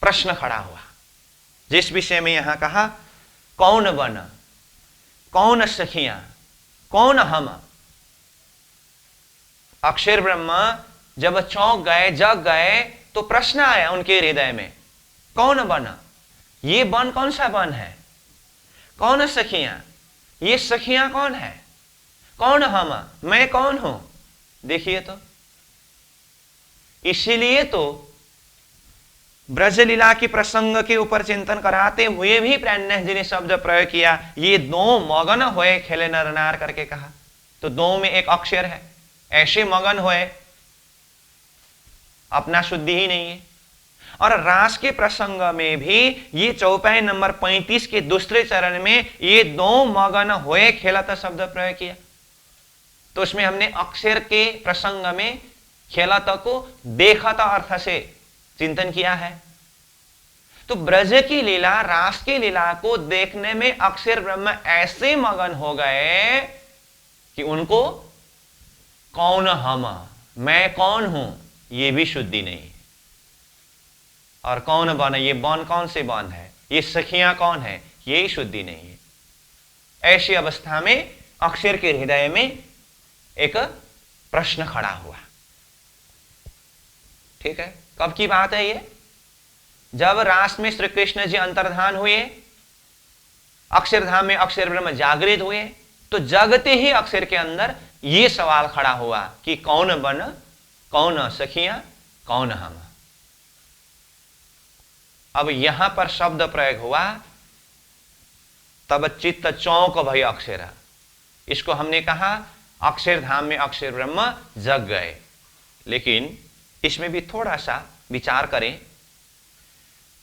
प्रश्न खड़ा हुआ, जिस विषय में यहां कहा, कौन बन, कौन सखियां, कौन हम। अक्षर ब्रह्म जब चौंक गए, जग गए, तो प्रश्न आया उनके हृदय में, कौन बन, ये बन कौन सा बन है, कौन सखियां, ये सखियां कौन है, कौन हम, मैं कौन हूं। देखिए तो इसीलिए तो ब्रजलीला की प्रसंग के ऊपर चिंतन कराते हुए भी प्राणनाथ जी ने शब्द प्रयोग किया, ये दो मगन होए खेले नर नार करके कहा। तो दो में एक अक्षर है, ऐसे मगन होए, अपना शुद्धि ही नहीं है। और रास के प्रसंग में भी ये चौपाई नंबर 35 के दूसरे चरण में ये दो मगन होए खेलता शब्द प्रयोग किया। तो उसमें हमने अक्षर के प्रसंग में खेलता को देखता अर्थ से चिंतन किया है। तो ब्रज की लीला, रास की लीला को देखने में अक्षर ब्रह्म ऐसे मगन हो गए कि उनको कौन हम, मैं कौन हूं, ये भी शुद्धि नहीं। और कौन बन, ये बन कौन से बन है, ये सखियां कौन है, ये शुद्धि नहीं है। ऐसी अवस्था में अक्षर के हृदय में एक प्रश्न खड़ा हुआ। ठीक है, कब की बात है ये, जब रास में श्री कृष्ण जी अंतर्धान हुए, अक्षरधाम में अक्षर ब्रह्म जागृत हुए, तो जगते ही अक्षर के अंदर ये सवाल खड़ा हुआ कि कौन बन, कौन सखियां, कौन हम। अब यहां पर शब्द प्रयोग हुआ, तब चित्त चौंक भई अक्षर। इसको हमने कहा अक्षरधाम में अक्षर ब्रह्म जग गए। लेकिन इसमें भी थोड़ा सा विचार करें।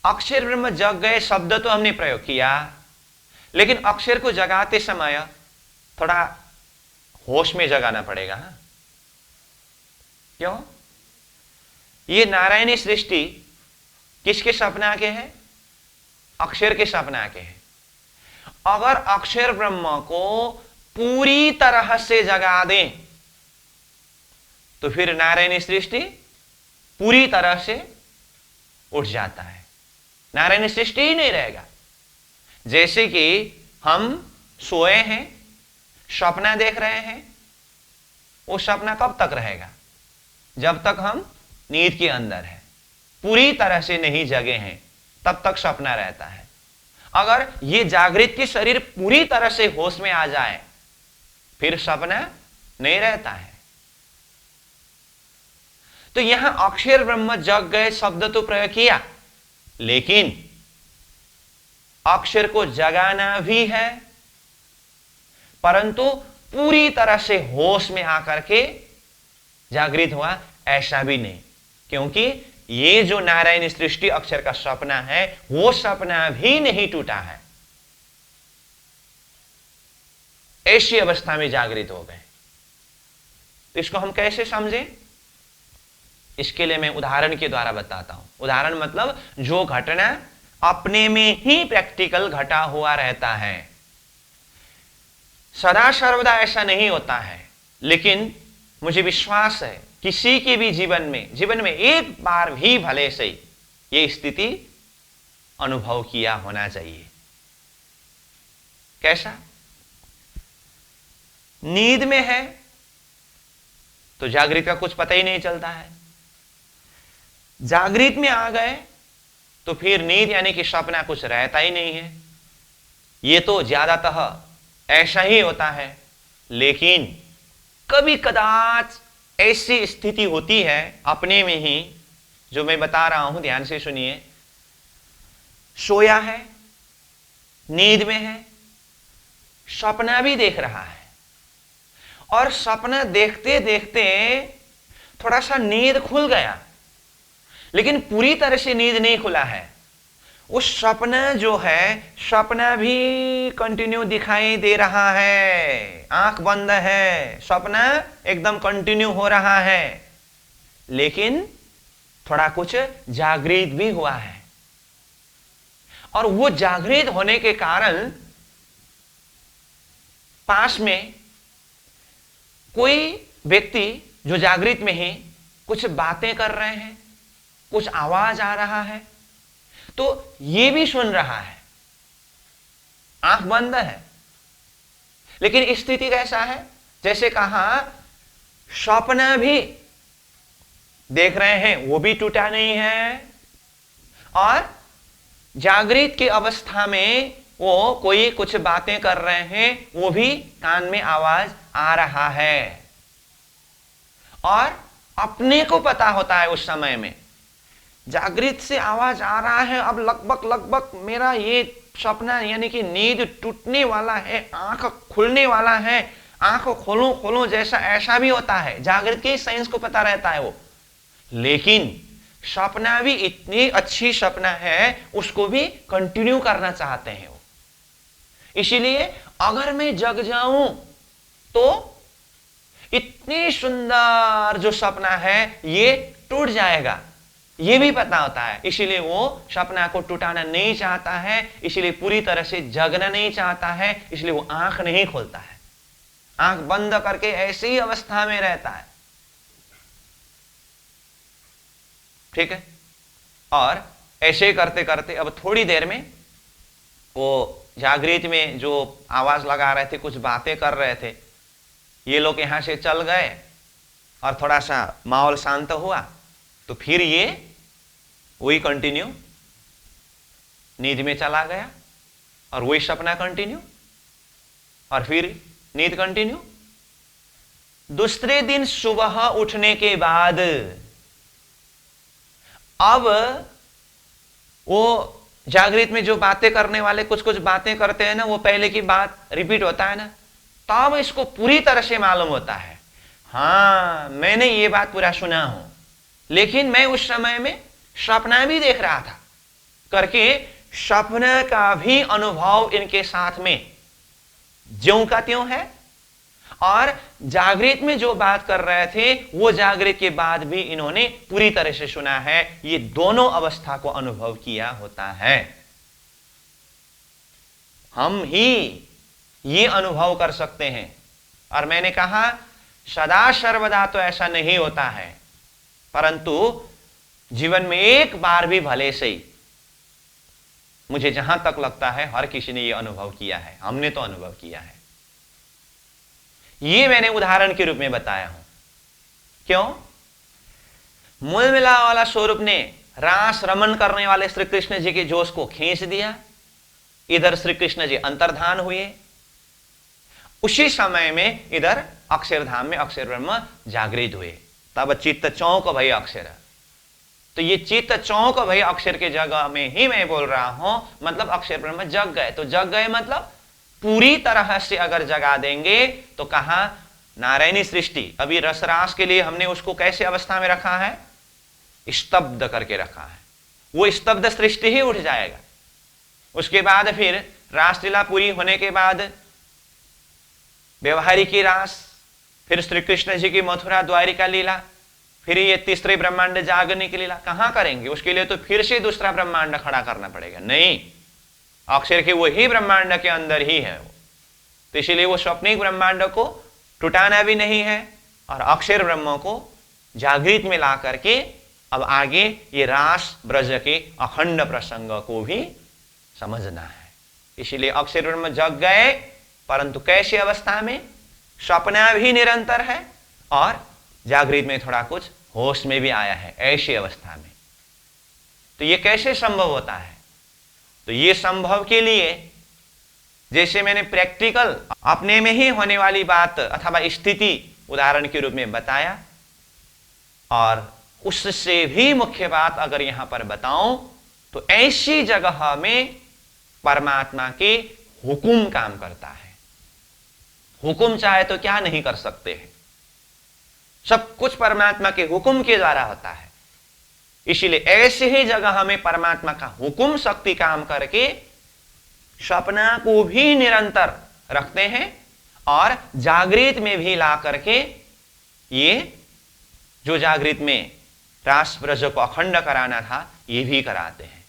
अक्षर ब्रह्म जग गए शब्द तो हमने प्रयोग किया, लेकिन अक्षर को जगाते समय थोड़ा होश में जगाना पड़ेगा। क्यों? ये नारायणी सृष्टि किसके सपने आके हैं? अक्षर के सपने आके हैं। अगर अक्षर ब्रह्म को पूरी तरह से जगा दें तो फिर नारायणी सृष्टि पूरी तरह से उठ जाता है, नारायणी सृष्टि ही नहीं रहेगा। जैसे कि हम सोए हैं, सपना देख रहे हैं, वो सपना कब तक रहेगा? जब तक हम नींद के अंदर है, पूरी तरह से नहीं जगे हैं, तब तक सपना रहता है। अगर ये जागृत की शरीर पूरी तरह से होश में आ जाए फिर सपना नहीं रहता है। तो यहां अक्षर ब्रह्म जग गए शब्द तो प्रयोग किया, लेकिन अक्षर को जगाना भी है, परंतु पूरी तरह से होश में आकर के जागृत हुआ ऐसा भी नहीं, क्योंकि ये जो नारायण सृष्टि अक्षर का सपना है वो सपना भी नहीं टूटा है। ऐसी अवस्था में जागृत हो गए। तो इसको हम कैसे समझें? इसके लिए मैं उदाहरण के द्वारा बताता हूं। उदाहरण मतलब जो घटना अपने में ही प्रैक्टिकल घटा हुआ रहता है। सदा सर्वदा ऐसा नहीं होता है, लेकिन मुझे विश्वास है किसी के भी जीवन में एक बार भी भले से ये स्थिति अनुभव किया होना चाहिए। कैसा? नींद में है तो जागृत का कुछ पता ही नहीं चलता है, जागृत में आ गए तो फिर नींद यानी कि सपना कुछ रहता ही नहीं है। ये तो ज्यादातः ऐसा ही होता है, लेकिन कभी कदाच ऐसी स्थिति होती है अपने में ही, जो मैं बता रहा हूं, ध्यान से सुनिए। सोया है, नींद में है, सपना भी देख रहा है, और सपना देखते देखते थोड़ा सा नींद खुल गया, लेकिन पूरी तरह से नींद नहीं खुला है। उस सपना जो है, सपना भी कंटिन्यू दिखाई दे रहा है, आंख बंद है, सपना एकदम कंटिन्यू हो रहा है, लेकिन थोड़ा कुछ जागृत भी हुआ है। और वो जागृत होने के कारण पास में कोई व्यक्ति जो जागृत में ही कुछ बातें कर रहे हैं, कुछ आवाज आ रहा है, तो ये भी सुन रहा है, आंख बंद है, लेकिन स्थिति कैसा है? जैसे कहा सपना भी देख रहे हैं, वो भी टूटा नहीं है, और जागृत की अवस्था में वो कोई कुछ बातें कर रहे हैं, वो भी कान में आवाज आ रहा है, और अपने को पता होता है उस समय में जागृत से आवाज आ रहा है, अब लगभग मेरा ये सपना यानी कि नींद टूटने वाला है, आंख खुलने वाला है, आंख खोलो जैसा ऐसा भी होता है, जागृत के साइंस को पता रहता है वो, लेकिन सपना भी इतनी अच्छी सपना है, उसको भी कंटिन्यू करना चाहते हैं वो। इसीलिए अगर मैं जग जाऊं तो इतनी सुंदर जो सपना है ये टूट जाएगा, ये भी पता होता है, इसीलिए वो सपना को टूटाना नहीं चाहता है, इसीलिए पूरी तरह से जगना नहीं चाहता है, इसलिए वो आंख नहीं खोलता है, आंख बंद करके ऐसी ही अवस्था में रहता है। ठीक है? और ऐसे करते करते अब थोड़ी देर में वो जागृत में जो आवाज लगा रहे थे, कुछ बातें कर रहे थे, ये लोग यहां से चल गए और थोड़ा सा माहौल शांत हुआ, तो फिर ये वही कंटिन्यू नींद में चला गया, और वही सपना कंटिन्यू, और फिर नींद कंटिन्यू। दूसरे दिन सुबह उठने के बाद अब वो जागृत में जो बातें करने वाले कुछ कुछ बातें करते हैं ना, वो पहले की बात रिपीट होता है ना, तब इसको पूरी तरह से मालूम होता है, हाँ मैंने ये बात पूरा सुना हूं, लेकिन मैं उस समय में सपना भी देख रहा था करके सपना का भी अनुभव इनके साथ में ज्यों का त्यों है। और जागृत में जो बात कर रहे थे वो जागृत के बाद भी इन्होंने पूरी तरह से सुना है। ये दोनों अवस्था को अनुभव किया होता है। हम ही ये अनुभव कर सकते हैं। और मैंने कहा सदा सर्वदा तो ऐसा नहीं होता है, परंतु जीवन में एक बार भी भले से ही, मुझे जहां तक लगता है हर किसी ने यह अनुभव किया है। हमने तो अनुभव किया है। ये मैंने उदाहरण के रूप में बताया हूं। क्यों? मूल मिला वाला स्वरूप ने रास रमन करने वाले श्री कृष्ण जी के जोश को खींच दिया। इधर श्री कृष्ण जी अंतर्धान हुए, उसी समय में इधर अक्षरधाम में अक्षर ब्रह्म जागृत हुए। तब चित्त चौंक भई अक्षर। तो ये चित्त चौंक भई अक्षर के जगह में ही मैं बोल रहा हूं, मतलब अक्षर ब्रह्म जग गए। तो जग गए मतलब पूरी तरह से अगर जगा देंगे तो कहां नारायणी सृष्टि। अभी रसरास के लिए हमने उसको कैसे अवस्था में रखा है? स्तब्ध करके रखा है। वो स्तब्ध सृष्टि ही उठ जाएगा। उसके बाद फिर रासलीला पूरी होने के बाद व्यवहारिक रास, फिर श्री कृष्ण जी की मथुरा द्वारिका लीला, फिर ये तीसरे ब्रह्मांड जागने की लीला कहां करेंगे? उसके लिए तो फिर से दूसरा ब्रह्मांड खड़ा करना पड़ेगा। नहीं, अक्षर के वही ब्रह्मांड के अंदर ही है वो। तो इसीलिए वो स्वप्निक ब्रह्मांड को टुटाना भी नहीं है और अक्षर ब्रह्म को जागृत में ला करके अब आगे ये रास ब्रज के अखंड प्रसंग को भी समझना है। इसीलिए अक्षर ब्रह्म जग गए, परंतु कैसी अवस्था में? स्वप्न भी निरंतर है और जागृत में थोड़ा कुछ होश में भी आया है, ऐसी अवस्था में। तो ये कैसे संभव होता है? तो ये संभव के लिए जैसे मैंने प्रैक्टिकल अपने में ही होने वाली बात अथवा स्थिति उदाहरण के रूप में बताया, और उससे भी मुख्य बात अगर यहां पर बताऊं तो ऐसी जगह में परमात्मा के हुकुम काम करता है। हुकुम चाहे तो क्या नहीं कर सकते हैं, सब कुछ परमात्मा के हुकुम के द्वारा होता है। इसीलिए ऐसे ही जगह में परमात्मा का हुकुम शक्ति काम करके स्वप्न को भी निरंतर रखते हैं और जागृत में भी ला करके ये जो जागृत में रास ब्रज को अखंड कराना था ये भी कराते हैं।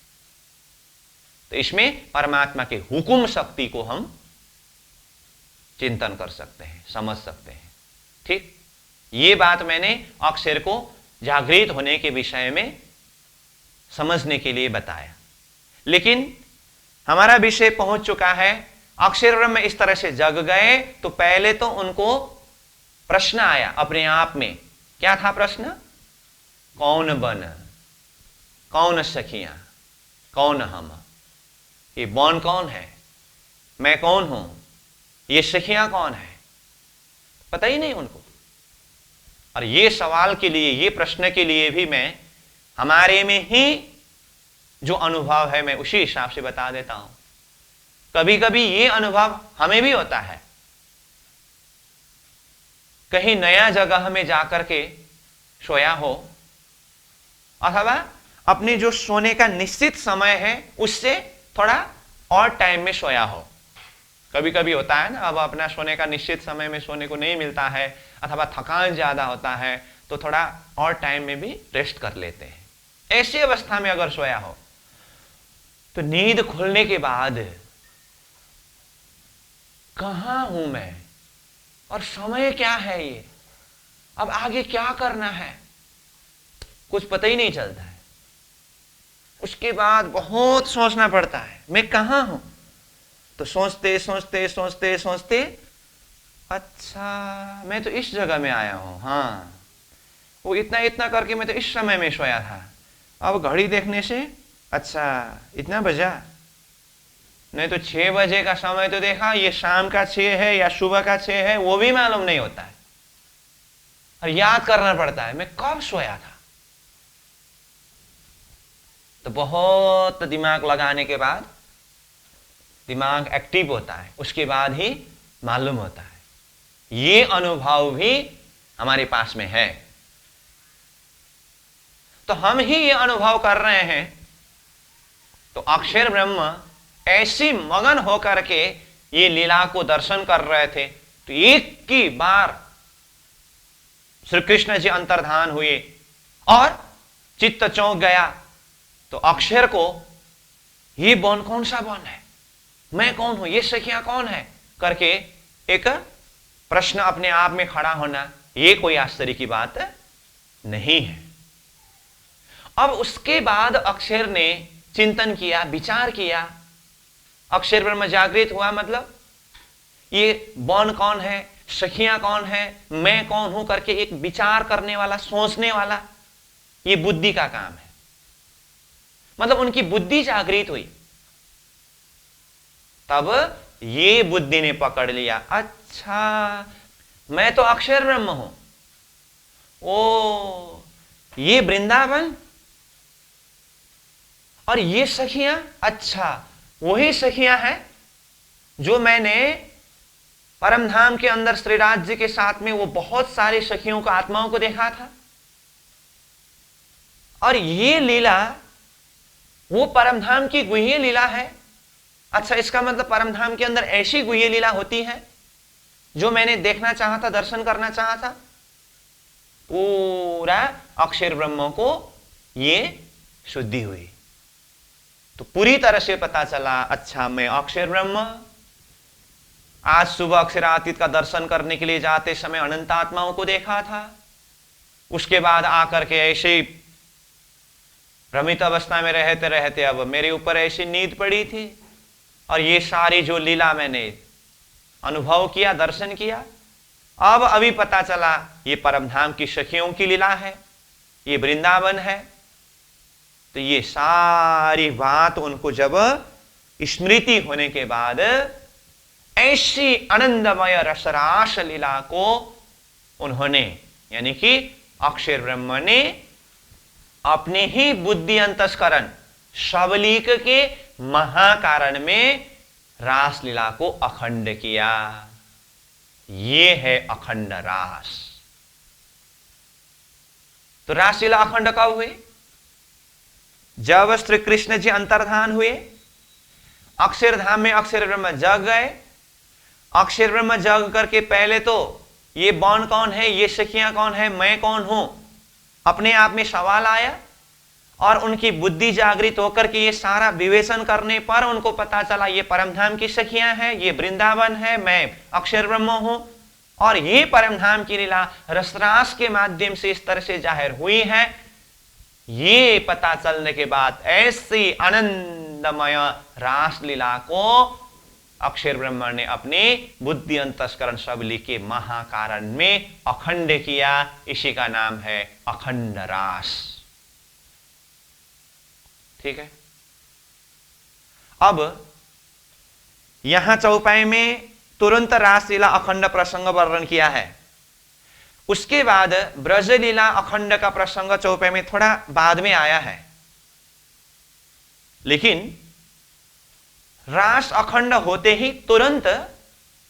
तो इसमें परमात्मा के हुकुम शक्ति को हम चिंतन कर सकते हैं, समझ सकते हैं। ठीक, ये बात मैंने अक्षर को जागृत होने के विषय में समझने के लिए बताया। लेकिन हमारा विषय पहुंच चुका है, अक्षर ब्रह्म इस तरह से जग गए तो पहले तो उनको प्रश्न आया अपने आप में। क्या था प्रश्न? कौन बन, कौन सखियां, कौन हम? ये बन कौन है, मैं कौन हूं, ये सखियां कौन है? पता ही नहीं उनको। और ये सवाल के लिए, ये प्रश्न के लिए भी मैं हमारे में ही जो अनुभव है मैं उसी हिसाब से बता देता हूं। कभी कभी ये अनुभव हमें भी होता है, कहीं नया जगह में जाकर के सोया हो अथवा अपने जो सोने का निश्चित समय है उससे थोड़ा और टाइम में सोया हो। कभी कभी होता है ना, अब अपना सोने का निश्चित समय में सोने को नहीं मिलता है अथवा थकान ज्यादा होता है तो थोड़ा और टाइम में भी रेस्ट कर लेते हैं। ऐसी अवस्था में अगर सोया हो तो नींद खुलने के बाद कहां हूं मैं और समय क्या है, ये अब आगे क्या करना है, कुछ पता ही नहीं चलता है। उसके बाद बहुत सोचना पड़ता है मैं कहां हूं। तो सोचते सोचते सोचते सोचते अच्छा मैं तो इस जगह में आया हूं, हाँ वो इतना इतना करके मैं तो इस समय में सोया था। अब घड़ी देखने से अच्छा इतना बजा, नहीं तो 6 बजे का समय तो देखा, ये शाम का 6 है या सुबह का 6 है वो भी मालूम नहीं होता है। और याद करना पड़ता है मैं कब सोया था। तो बहुत दिमाग लगाने के बाद दिमाग एक्टिव होता है, उसके बाद ही मालूम होता है। ये अनुभव भी हमारे पास में है। तो हम ही ये अनुभव कर रहे हैं। तो अक्षर ब्रह्म ऐसी मगन होकर के ये लीला को दर्शन कर रहे थे, तो एक की बार श्री कृष्ण जी अंतर्धान हुए और चित्त चौंक गया। तो अक्षर को ये वन कौन सा वन है, मैं कौन हूं, ये सखियां कौन है करके एक प्रश्न अपने आप में खड़ा होना, ये कोई आश्चर्य की बात नहीं है। अब उसके बाद अक्षर ने चिंतन किया, विचार किया, अक्षर ब्रह्म जागृत हुआ, मतलब ये वन कौन है, सखियां कौन है, मैं कौन हूं करके एक विचार करने वाला, सोचने वाला, ये बुद्धि का काम है। मतलब उनकी बुद्धि जागृत हुई, तब ये बुद्धि ने पकड़ लिया, अच्छा मैं तो अक्षर ब्रह्म हूं, ओ ये वृंदावन और ये सखियां, अच्छा वही सखियां हैं जो मैंने परमधाम के अंदर श्रीराज जी के साथ में वो बहुत सारी सखियों को, आत्माओं को देखा था। और ये लीला वो परमधाम की गुह्य लीला है। अच्छा, इसका मतलब परमधाम के अंदर ऐसी गुह्य लीला होती है जो मैंने देखना चाहा था, दर्शन करना चाहा था। पूरा अक्षर ब्रह्म को ये शुद्धि हुई, तो पूरी तरह से पता चला, अच्छा मैं अक्षर ब्रह्म। आज सुबह अक्षरातीत का दर्शन करने के लिए जाते समय अनंत आत्माओं को देखा था, उसके बाद आकर के ऐसे ही भ्रमित अवस्था में रहते रहते अब मेरे ऊपर ऐसी नींद पड़ी थी, और ये सारी जो लीला मैंने अनुभव किया, दर्शन किया, अब अभी पता चला ये परमधाम की सखियों की लीला है, ये वृंदावन है। तो ये सारी बात उनको जब स्मृति होने के बाद ऐसी आनंदमय रसरास लीला को उन्होंने, यानी कि अक्षर ब्रह्म ने अपने ही बुद्धि अंतस्करण शबलीक के महाकारण में रासलीला को अखंड किया। ये है अखंड रास। तो रासलीला अखंड कब हुई? जब श्री कृष्ण जी अंतर्धान हुए, अक्षरधाम में अक्षर ब्रह्म जग गए। अक्षर ब्रह्म जग करके पहले तो ये बौन कौन है, ये सखियां कौन है, मैं कौन हूं, अपने आप में सवाल आया, और उनकी बुद्धि जागृत होकर के ये सारा विवेचन करने पर उनको पता चला ये परमधाम की सखियां हैं, ये वृंदावन है, मैं अक्षर ब्रह्म हूं। और ये परमधाम की लीला रसरास के माध्यम से इस तरह से जाहिर हुई है। ये पता चलने के बाद ऐसी आनंदमय रासलीला को अक्षर ब्रह्म ने अपने बुद्धि अंतस्करण सबली के महाकारण में अखंड किया। इसी का नाम है अखंड रास। ठीक है। अब यहां चौपाई में तुरंत रासलीला अखंड प्रसंग वर्णन किया है। उसके बाद ब्रजलीला अखंड का प्रसंग चौपाई में थोड़ा बाद में आया है, लेकिन रास अखंड होते ही तुरंत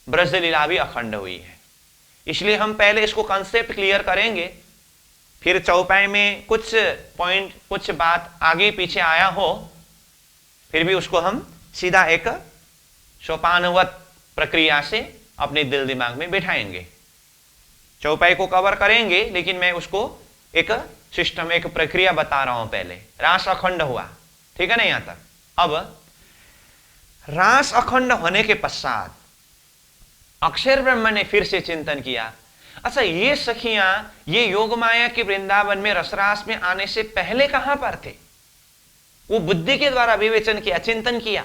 ब्रजलीला भी अखंड हुई है। इसलिए हम पहले इसको कंसेप्ट क्लियर करेंगे, फिर चौपाई में कुछ पॉइंट, कुछ बात आगे पीछे आया हो, फिर भी उसको हम सीधा एक सोपानवत प्रक्रिया से अपने दिल दिमाग में बैठाएंगे। चौपाई को कवर करेंगे, लेकिन मैं उसको एक सिस्टम, एक प्रक्रिया बता रहा हूं। पहले रास अखंड हुआ, ठीक है ना यहां तक। अब रास अखंड होने के पश्चात अक्षर ब्रह्म ने फिर से चिंतन किया, अच्छा ये सखियां, ये योग माया के वृंदावन में रसरास में आने से पहले कहां पर थे? वो बुद्धि के द्वारा विवेचन किया, चिंतन किया।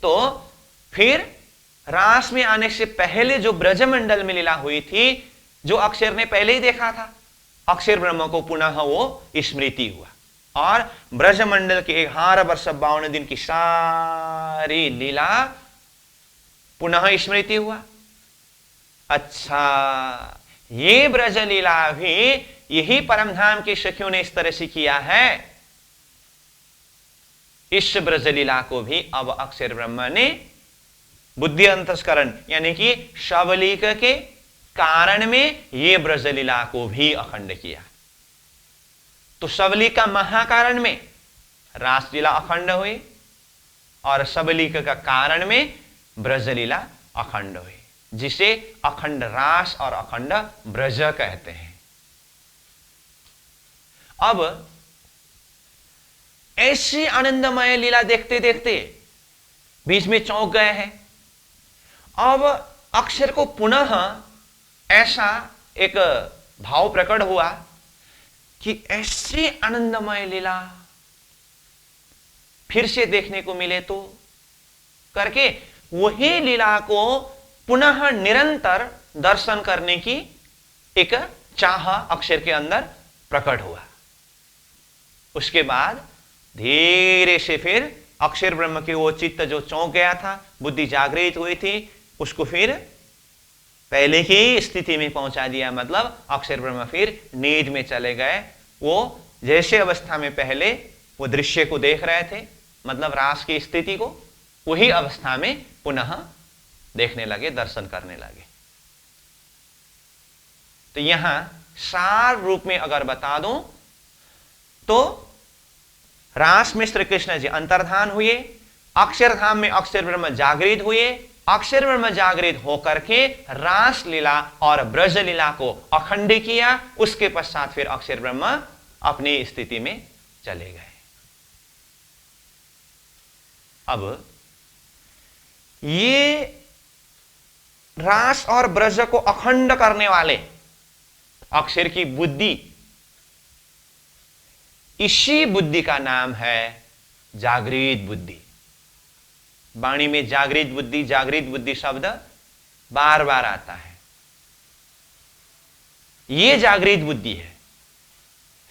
तो फिर रास में आने से पहले जो ब्रजमंडल में लीला हुई थी, जो अक्षर ने पहले ही देखा था, अक्षर ब्रह्म को पुनः वो स्मृति हुआ, और ब्रजमंडल के 11 वर्ष 52 दिन की सारी लीला पुनः स्मृति हुआ। अच्छा, ये ब्रज लीला भी यही परमधाम के सखियों ने इस तरह से किया है। इस ब्रज लीला को भी अब अक्षर ब्रह्म ने बुद्धि अंतस्करण यानी कि शबलीक के कारण में ये ब्रज लीला को भी अखंड किया। तो शबलीक का महाकारण में रासलीला अखंड हुई, और शबलीक का कारण में ब्रज लीला अखंड हुई। जिसे अखंड रास और अखंड ब्रज कहते हैं। अब ऐसी आनंदमय लीला देखते देखते बीच में चौंक गए हैं। अब अक्षर को पुनः ऐसा एक भाव प्रकट हुआ कि ऐसी आनंदमय लीला फिर से देखने को मिले तो करके वही लीला को पुनः निरंतर दर्शन करने की एक चाह अक्षर के अंदर प्रकट हुआ। उसके बाद धीरे से फिर अक्षर ब्रह्म की वो चित्त जो चौंक गया था, बुद्धि जागृत हुई थी, उसको फिर पहले की स्थिति में पहुंचा दिया। मतलब अक्षर ब्रह्म फिर नींद में चले गए। वो जैसे अवस्था में पहले वो दृश्य को देख रहे थे, मतलब रास की स्थिति को, वही अवस्था में पुनः देखने लगे, दर्शन करने लगे। तो यहां सार रूप में अगर बता दूं तो रास में श्री कृष्ण जी अंतर्धान हुए, अक्षरधाम में अक्षर ब्रह्म जागृत हुए, अक्षर ब्रह्म जागृत होकर के रास लीला और ब्रज लीला को अखंड किया। उसके पश्चात फिर अक्षर ब्रह्म अपनी स्थिति में चले गए। अब ये रास और ब्रज को अखंड करने वाले अक्षर की बुद्धि, इसी बुद्धि का नाम है जागृत बुद्धि। वाणी में जागृत बुद्धि शब्द बार बार आता है। यह जागृत बुद्धि है।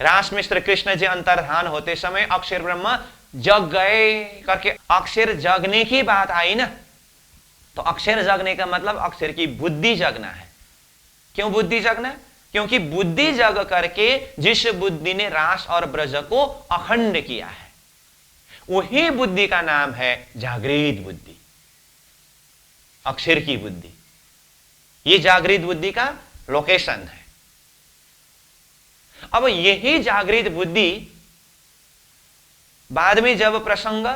रास में श्री कृष्ण जी अंतर्धान होते समय अक्षर ब्रह्म जग गए करके अक्षर जगने की बात आई ना, तो अक्षर जगने का मतलब अक्षर की बुद्धि जगना है। क्यों बुद्धि जगना? क्योंकि बुद्धि जग करके जिस बुद्धि ने रास और ब्रज को अखंड किया है, वही बुद्धि का नाम है जागृत बुद्धि, अक्षर की बुद्धि। ये जागृत बुद्धि का लोकेशन है। अब यही जागृत बुद्धि बाद में जब प्रसंग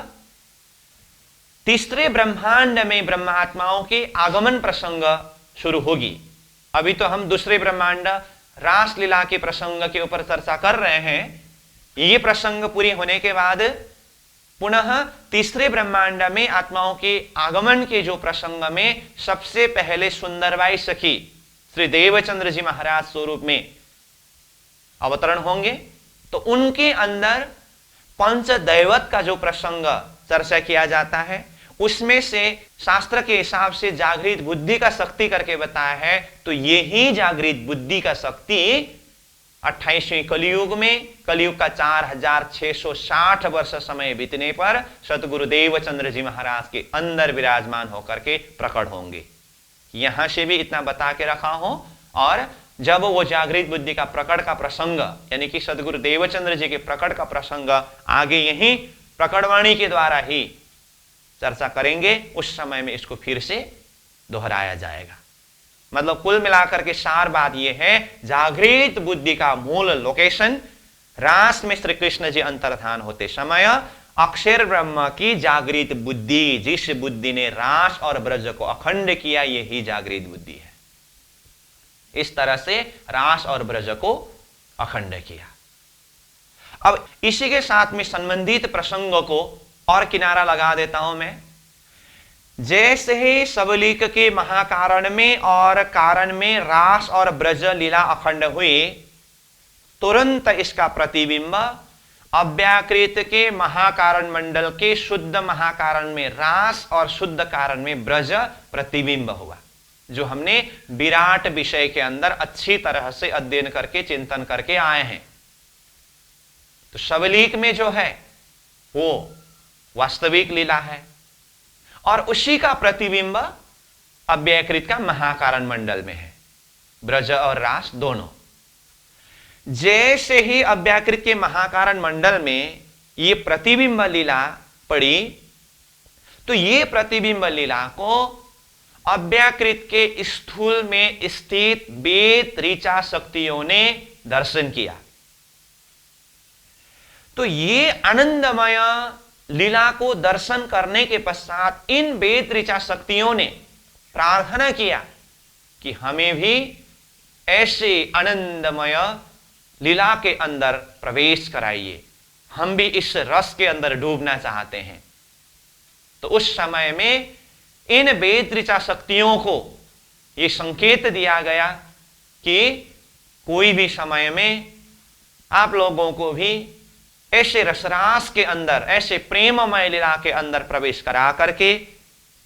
तीसरे ब्रह्मांड में ब्रह्मात्माओं के आगमन प्रसंग शुरू होगी, अभी तो हम दूसरे ब्रह्मांड रास लीला के प्रसंग के ऊपर चर्चा कर रहे हैं। ये प्रसंग पूरी होने के बाद पुनः तीसरे ब्रह्मांड में आत्माओं के आगमन के जो प्रसंग में सबसे पहले सुंदरबाई सखी श्री देवचंद्र जी महाराज स्वरूप में अवतरण होंगे, तो उनके अंदर पंचदैवत का जो प्रसंग चर्चा किया जाता है, उसमें से शास्त्र के हिसाब से जागृत बुद्धि का शक्ति करके बताया है। तो यही जागृत बुद्धि का शक्ति 28वें कलियुग में, कलियुग का 4660 वर्ष समय बीतने पर सतगुरु देवचंद्र जी महाराज के अंदर विराजमान होकर के प्रकट होंगे। यहां से भी इतना बता के रखा हो। और जब वो जागृत बुद्धि का प्रकट का प्रसंग, यानी कि सतगुरु देवचंद्र जी के प्रकट का प्रसंग आगे यही प्रकटवाणी के द्वारा ही चर्चा करेंगे, उस समय में इसको फिर से दोहराया जाएगा। मतलब कुल मिलाकर के सार बात यह है, जागृत बुद्धि का मूल लोकेशन रास में श्री कृष्ण जी अंतर्धान होते समय अक्षर ब्रह्म की जागृत बुद्धि, जिस बुद्धि ने रास और ब्रज को अखंड किया, यही जागृत बुद्धि है। इस तरह से रास और ब्रज को अखंड किया। अब इसी के साथ में संबंधित प्रसंगों को और किनारा लगा देता हूं मैं। जैसे ही सबलीक के महाकारण में और कारण में रास और ब्रज लीला अखंड हुई, तुरंत इसका प्रतिबिंब अव्याकृत के महाकारण मंडल के शुद्ध महाकारण में रास और शुद्ध कारण में ब्रज प्रतिबिंब हुआ, जो हमने विराट विषय के अंदर अच्छी तरह से अध्ययन करके चिंतन करके आए हैं। तो सबलीक में जो है वो वास्तविक लीला है, और उसी का प्रतिबिंब अव्यकृत का महाकारण मंडल में है, ब्रज और रास दोनों। जैसे ही अव्याकृत के महाकारण मंडल में ये प्रतिबिंब लीला पड़ी, तो ये प्रतिबिंब लीला को अव्याकृत के स्थूल में स्थित वेद ऋचा शक्तियों ने दर्शन किया। तो ये आनंदमय लीला को दर्शन करने के पश्चात इन वेद ऋचा शक्तियों ने प्रार्थना किया कि हमें भी ऐसे आनंदमय लीला के अंदर प्रवेश कराइए, हम भी इस रस के अंदर डूबना चाहते हैं। तो उस समय में इन वेद ऋचा शक्तियों को यह संकेत दिया गया कि कोई भी समय में आप लोगों को भी ऐसे रसरास के अंदर, ऐसे प्रेममय लीला के अंदर प्रवेश करा करके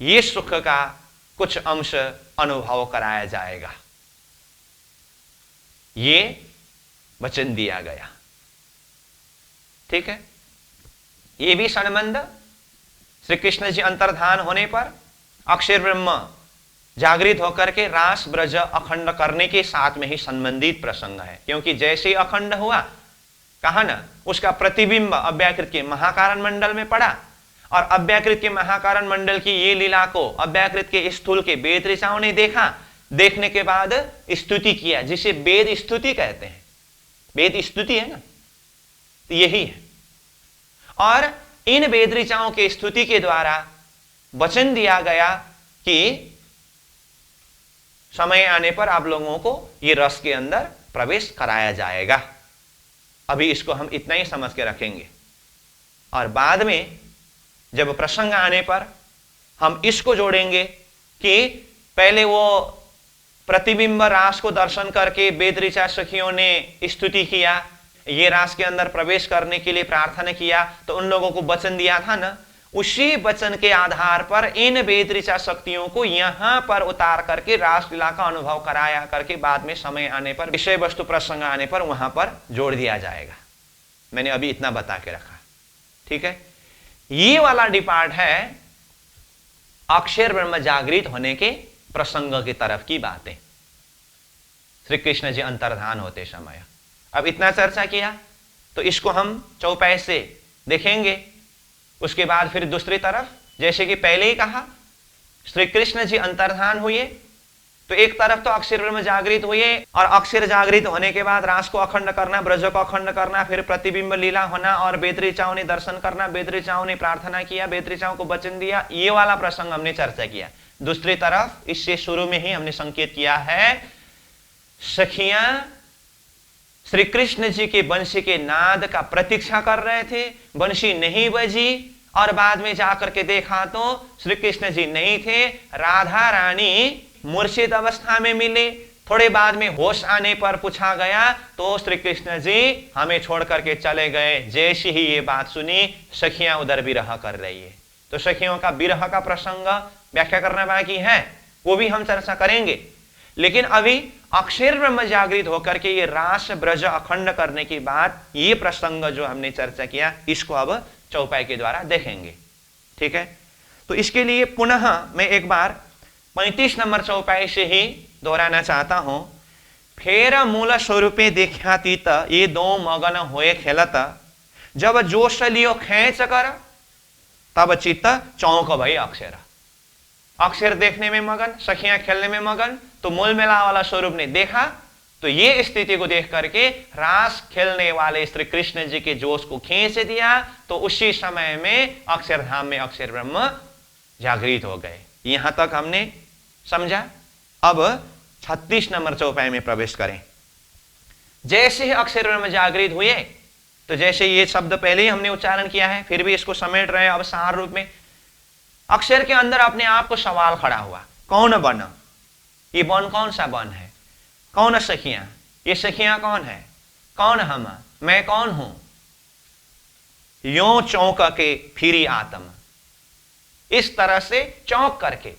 ये सुख का कुछ अंश अनुभव कराया जाएगा, ये वचन दिया गया। ठीक है, ये भी संबंध श्री कृष्ण जी अंतर्धान होने पर अक्षर ब्रह्म जागृत होकर के रास ब्रज अखंड करने के साथ में ही संबंधित प्रसंग है। क्योंकि जैसे ही अखंड हुआ, कहा ना, उसका प्रतिबिंब अव्याकृत के महाकारण मंडल में पड़ा, और अव्याकृत के महाकारण मंडल की ये लीला को अव्याकृत के स्थूल के वेद ऋचाओं ने देखा। देखने के बाद स्तुति किया, जिसे वेद स्तुति कहते हैं। वेद स्तुति है ना, तो यही है। और इन वेद ऋचाओं के स्तुति के द्वारा वचन दिया गया कि समय आने पर आप लोगों को ये रस के अंदर प्रवेश कराया जाएगा। अभी इसको हम इतना ही समझ के रखेंगे, और बाद में जब प्रसंग आने पर हम इसको जोड़ेंगे कि पहले वो प्रतिबिंब रास को दर्शन करके वेद ऋचा सखियों ने स्तुति किया, ये रास के अंदर प्रवेश करने के लिए प्रार्थना किया, तो उन लोगों को वचन दिया था ना, उसी वचन के आधार पर इन वेद ऋचा शक्तियों को यहां पर उतार करके रास लीला का अनुभव कराया करके बाद में समय आने पर, विषय वस्तु प्रसंग आने पर वहां पर जोड़ दिया जाएगा। मैंने अभी इतना बता के रखा। ठीक है, ये वाला डिपार्ट है अक्षर ब्रह्म जागृत होने के प्रसंग की तरफ की बातें, श्री कृष्ण जी अंतर्धान होते समय। अब इतना चर्चा किया, तो इसको हम चौपाई से देखेंगे। उसके बाद फिर दूसरी तरफ, जैसे कि पहले ही कहा, श्री कृष्ण जी अंतर्धान हुए, तो एक तरफ तो अक्षर ब्रह्म जागृत हुए, और अक्षर जागृत होने के बाद रास को अखंड करना, ब्रज को अखंड करना, फिर प्रतिबिंब लीला होना, और वेद ऋचाओं ने दर्शन करना, वेद ऋचाओं ने प्रार्थना किया, वेद ऋचाओं को वचन दिया। ये वाला प्रसंग हमने चर्चा किया। दूसरी तरफ इससे शुरू में ही हमने संकेत किया है, सखियां श्री कृष्ण जी के बंशी के नाद का प्रतीक्षा कर रहे थे, बंशी नहीं बजी, और बाद में जाकर के देखा तो श्री कृष्ण जी नहीं थे, राधा रानी मूर्छित अवस्था में मिले। थोड़े बाद में होश आने पर पूछा गया तो श्री कृष्ण जी हमें छोड़ करके चले गए। जैसे ही ये बात सुनी, सखियां उधर विरह कर रही है। तो सखियों का विरह का प्रसंग व्याख्या करना बाकी है, वो भी हम चर्चा करेंगे। लेकिन अभी अक्षर ब्रह्म जागृत होकर के ये रास ब्रज अखंड करने की बात, ये प्रसंग जो हमने चर्चा किया, इसको अब चौपाई के द्वारा देखेंगे। ठीक है, तो इसके लिए पुनः मैं एक बार 35 नंबर चौपाई से ही दोहराना चाहता हूं। फेर मूल स्वरूपे देख्यातीत ये दो मगन होए खेलत, जब जोश लियो खेच कर, तब चित्त चौंक भई अक्षर। अक्षर देखने में मगन, सखियां खेलने में मगन, तो मूल मेला वाला स्वरूप ने देखा, तो ये स्थिति को देख करके रास खेलने वाले श्री कृष्ण जी के जोश को खींच दिया। तो उसी समय में अक्षरधाम में अक्षर ब्रह्म जागृत हो गए। यहां तक हमने समझा। अब 36 नंबर चौपाई में प्रवेश करें। जैसे ही अक्षर ब्रह्म जागृत हुए, तो जैसे ये शब्द पहले ही हमने उच्चारण किया है, फिर भी इसको समेट रहे अब सार रूप में। अक्षर के अंदर अपने आप को सवाल खड़ा हुआ, कौन बन? ये बन कौन सा बन है? कौन सखियां? ये सखियां कौन है? कौन हम? मैं कौन हूं? यो चौंक के फिरी आत्म, इस तरह से चौंक करके,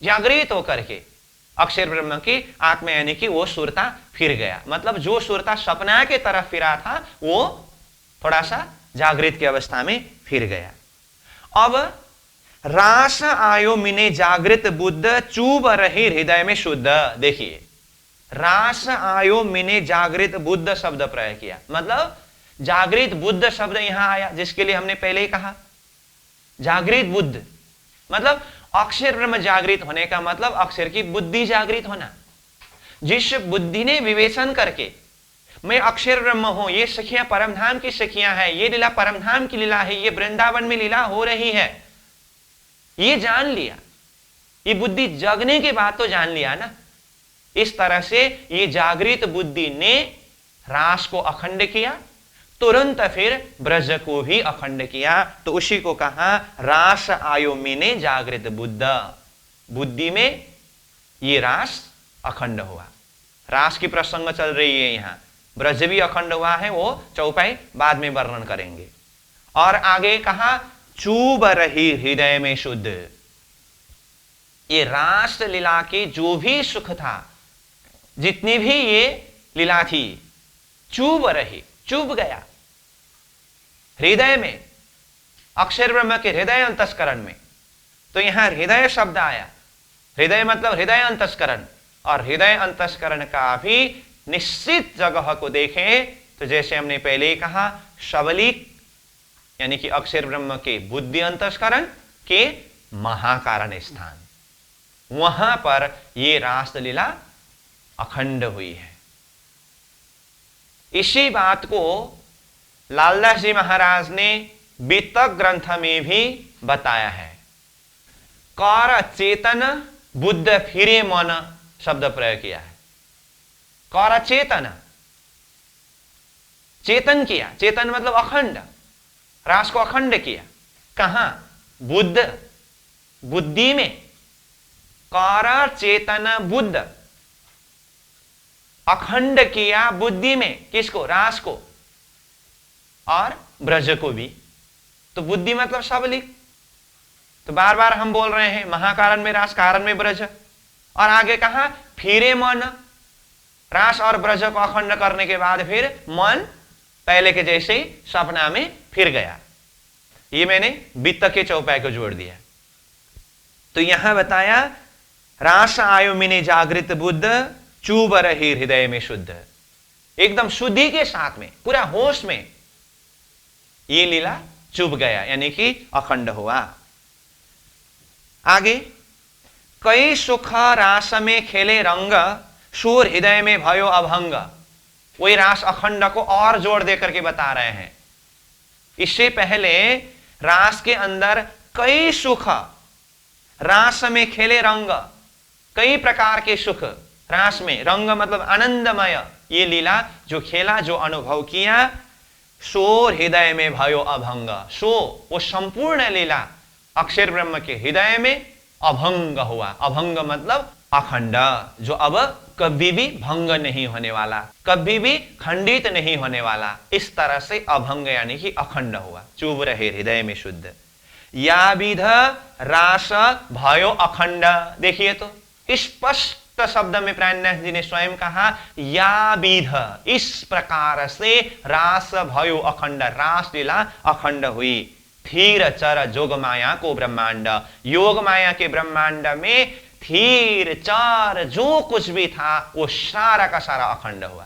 जागृत होकर के अक्षर ब्रह्म की आत्मा यानी कि वो सुरता फिर गया। मतलब जो सुरता सपना के तरफ फिरा था, वो थोड़ा सा जागृत की अवस्था में फिर गया। अब रास आयो मिने जागृत बुद्ध, चूब रही हृदय में शुद्ध। देखिए, रास आयो मिने जागृत बुद्ध शब्द प्रयोग किया, मतलब जागृत बुद्ध शब्द यहां आया, जिसके लिए हमने पहले ही कहा जागृत बुद्ध मतलब अक्षर ब्रह्म जागृत होने का मतलब अक्षर की बुद्धि जागृत होना। जिस बुद्धि ने विवेचन करके मैं अक्षर ब्रह्म हूं, ये सखियां परमधाम की सखियां हैं, ये लीला परमधाम की लीला है, ये वृंदावन में लीला हो रही है, ये जान लिया। ये बुद्धि जगने के बाद तो जान लिया ना, इस तरह से ये जागृत बुद्धि ने रास को अखंड किया, तुरंत फिर ब्रज को भी अखंड किया। तो उसी को कहा रास आयोमिने जागृत बुद्ध, बुद्धि में ये रास अखंड हुआ। रास की प्रसंग चल रही है यहां, ब्रज भी अखंड हुआ है, वो चौपाई बाद में वर्णन करेंगे। और आगे कहा चूब रही हृदय में शुद्ध, ये रास लीला की जो भी सुख था, जितनी भी ये लीला थी, चूब रही, चुभ गया हृदय में, अक्षर ब्रह्म के हृदय अंतस्करण में। तो यहां हृदय शब्द आया, हृदय मतलब हृदय अंतस्करण, और हृदय अंतस्करण का भी निश्चित जगह को देखें तो जैसे हमने पहले ही कहा, शबलिक यानी कि अक्षर ब्रह्म के बुद्धि अंतस्करण के महाकारण स्थान, वहां पर ये रास लीला अखंड हुई है। इसी बात को लालदास जी महाराज ने वितक ग्रंथ में भी बताया है। कर चेतन बुद्ध फिरे मन शब्द प्रयोग किया है। कर चेतन, चेतन किया, चेतन मतलब अखंड, रास को अखंड किया। कहां? बुद्ध, बुद्धि में। कर चेतन बुद्ध, अखंड किया बुद्धि में, किसको? रास को और ब्रज को भी। तो बुद्धि मतलब सबलिक। तो बार बार हम बोल रहे हैं महाकारण में रास, कारण में ब्रज, और आगे कहा फिरे मन, रास और ब्रज को अखंड करने के बाद फिर मन पहले के जैसे ही सपना में फिर गया। ये मैंने वित्त के चौपाई को जोड़ दिया। तो यहां बताया रास आयोमिने जागृत बुद्ध चूब रही हृदय में शुद्ध, एकदम शुद्धि के साथ में, पूरा होश में ये लीला चुभ गया, यानी कि अखंड हुआ। आगे कई सुख रास में खेले रंग, सूर हृदय में भयो अभंग। वही रास अखंड को और जोड़ देकर के बता रहे हैं। इससे पहले रास के अंदर कई सुख, रास में खेले रंग, कई प्रकार के सुख रास में, रंग मतलब आनंदमय, ये लीला जो खेला, जो अनुभव किया, सो हृदय में भयो अभंग, सो वो संपूर्ण लीला अक्षर ब्रह्म के हृदय में अभंग हुआ। अभंग मतलब अखंड, जो अब कभी भी भंग नहीं होने वाला, कभी भी खंडित नहीं होने वाला। इस तरह से अभंग यानी कि अखंड हुआ, चुभ रहे हृदय में शुद्ध। या विध रास भयो अखंड, देखिए तो स्पष्ट शब्द में प्राणनाथ जी ने स्वयं कहा, या विध, इस प्रकार से रास भयो अखंड, रास लीला अखंड हुई। थीर चर जोग माया को ब्रह्मांड, योग माया के ब्रह्मांड में थीर चार जो कुछ भी था वो सारा का सारा अखंड हुआ।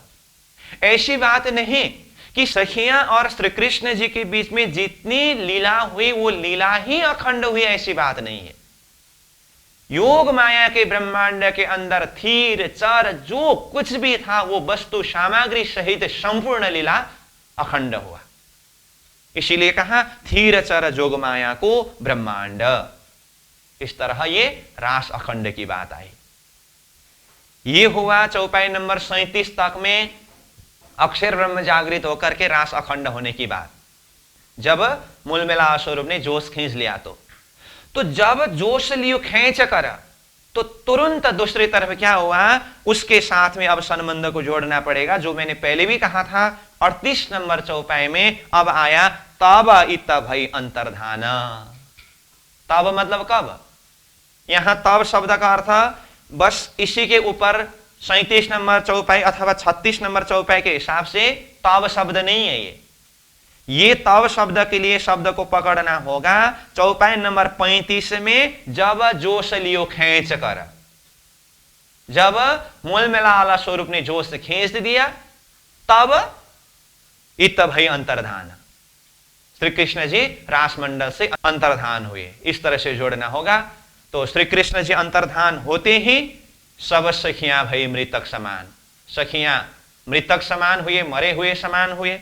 ऐसी बात नहीं कि सखियां और श्री कृष्ण जी के बीच में जितनी लीला हुई वो लीला ही अखंड हुई, ऐसी बात नहीं है। योग माया के ब्रह्मांड के अंदर थीर चर जो कुछ भी था वो वस्तु सामग्री सहित संपूर्ण लीला अखंड हुआ। इसीलिए कहा थीर चर जोग माया को ब्रह्मांड। इस तरह ये रास अखंड की बात आई। ये हुआ चौपाई नंबर 37 तक में अक्षर ब्रह्म जागृत होकर के रास अखंड होने की बात। जब मूल मिला स्वरूप ने जोश खींच लिया तो जब जोश लियो खींच कर तो तुरंत दूसरी तरफ क्या हुआ, उसके साथ में अब संबंध को जोड़ना पड़ेगा, जो मैंने पहले भी कहा था 38 नंबर चौपाई में। अब आया तब इत भई अंतर्धान। तब मतलब कब, यहां तब शब्द का अर्थ बस इसी के ऊपर 37 नंबर चौपाई अथवा 36 नंबर चौपाई के हिसाब से तब शब्द नहीं है। ये तब शब्द के लिए शब्द को पकड़ना होगा चौपाई नंबर 35 में, जब जोश लियो खींच कर, जब मूल मिला वाला स्वरूप ने जोश खींच दिया तब इत भई अंतर्धान, श्री कृष्ण जी रासमंडल से अंतर्धान हुए। इस तरह से जोड़ना होगा। तो श्री कृष्ण जी अंतर्धान होते ही सब सखियां भई मृतक समान, सखियां मृतक समान हुए, मरे हुए समान हुए।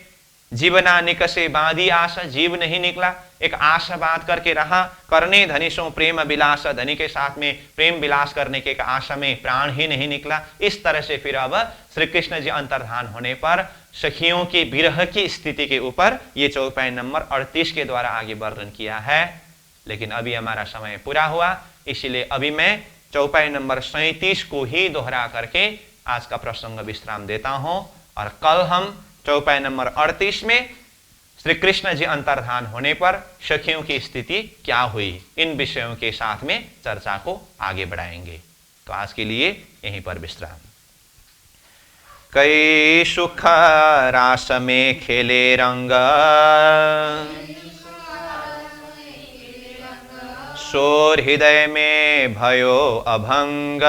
जीवना निकसे बांधी आस, जीव नहीं निकला, एक आशा बात करके रहा, करने धनी सो प्रेम विलास, धनी के साथ में प्रेम विलास करने के एक आशा में प्राण ही नहीं निकला। इस तरह से फिर अब श्री कृष्ण जी अंतर्धान होने पर सखियों की विरह की स्थिति के ऊपर ये चौपाई नंबर 38 के द्वारा आगे वर्णन किया है। लेकिन अभी हमारा समय पूरा हुआ, इसीलिए अभी मैं चौपाई नंबर 37 को ही दोहरा करके आज का प्रसंग विश्राम देता हूं, और कल हम चौपाई नंबर 38 में श्री कृष्ण जी अंतर्धान होने पर सखियों की स्थिति क्या हुई, इन विषयों के साथ में चर्चा को आगे बढ़ाएंगे। तो आज के लिए यहीं पर विश्राम। कई सुख रास में खेले रंग, शोर हृदय में भयो अभंग,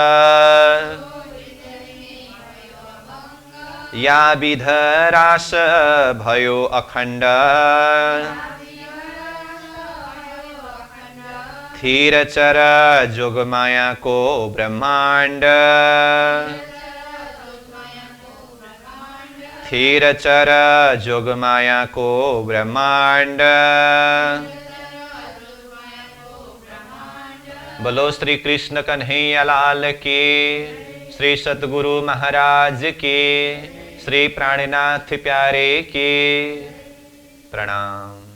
या विध रास भयो अखंड, थीर चर जोग माया को ब्रह्मांड, थीर चर जोग माया को ब्रह्मांड। बोलो श्री कृष्ण कन्हैया लाल की, श्री सतगुरु महाराज की, श्री प्राणनाथ प्यारे की। प्रणाम।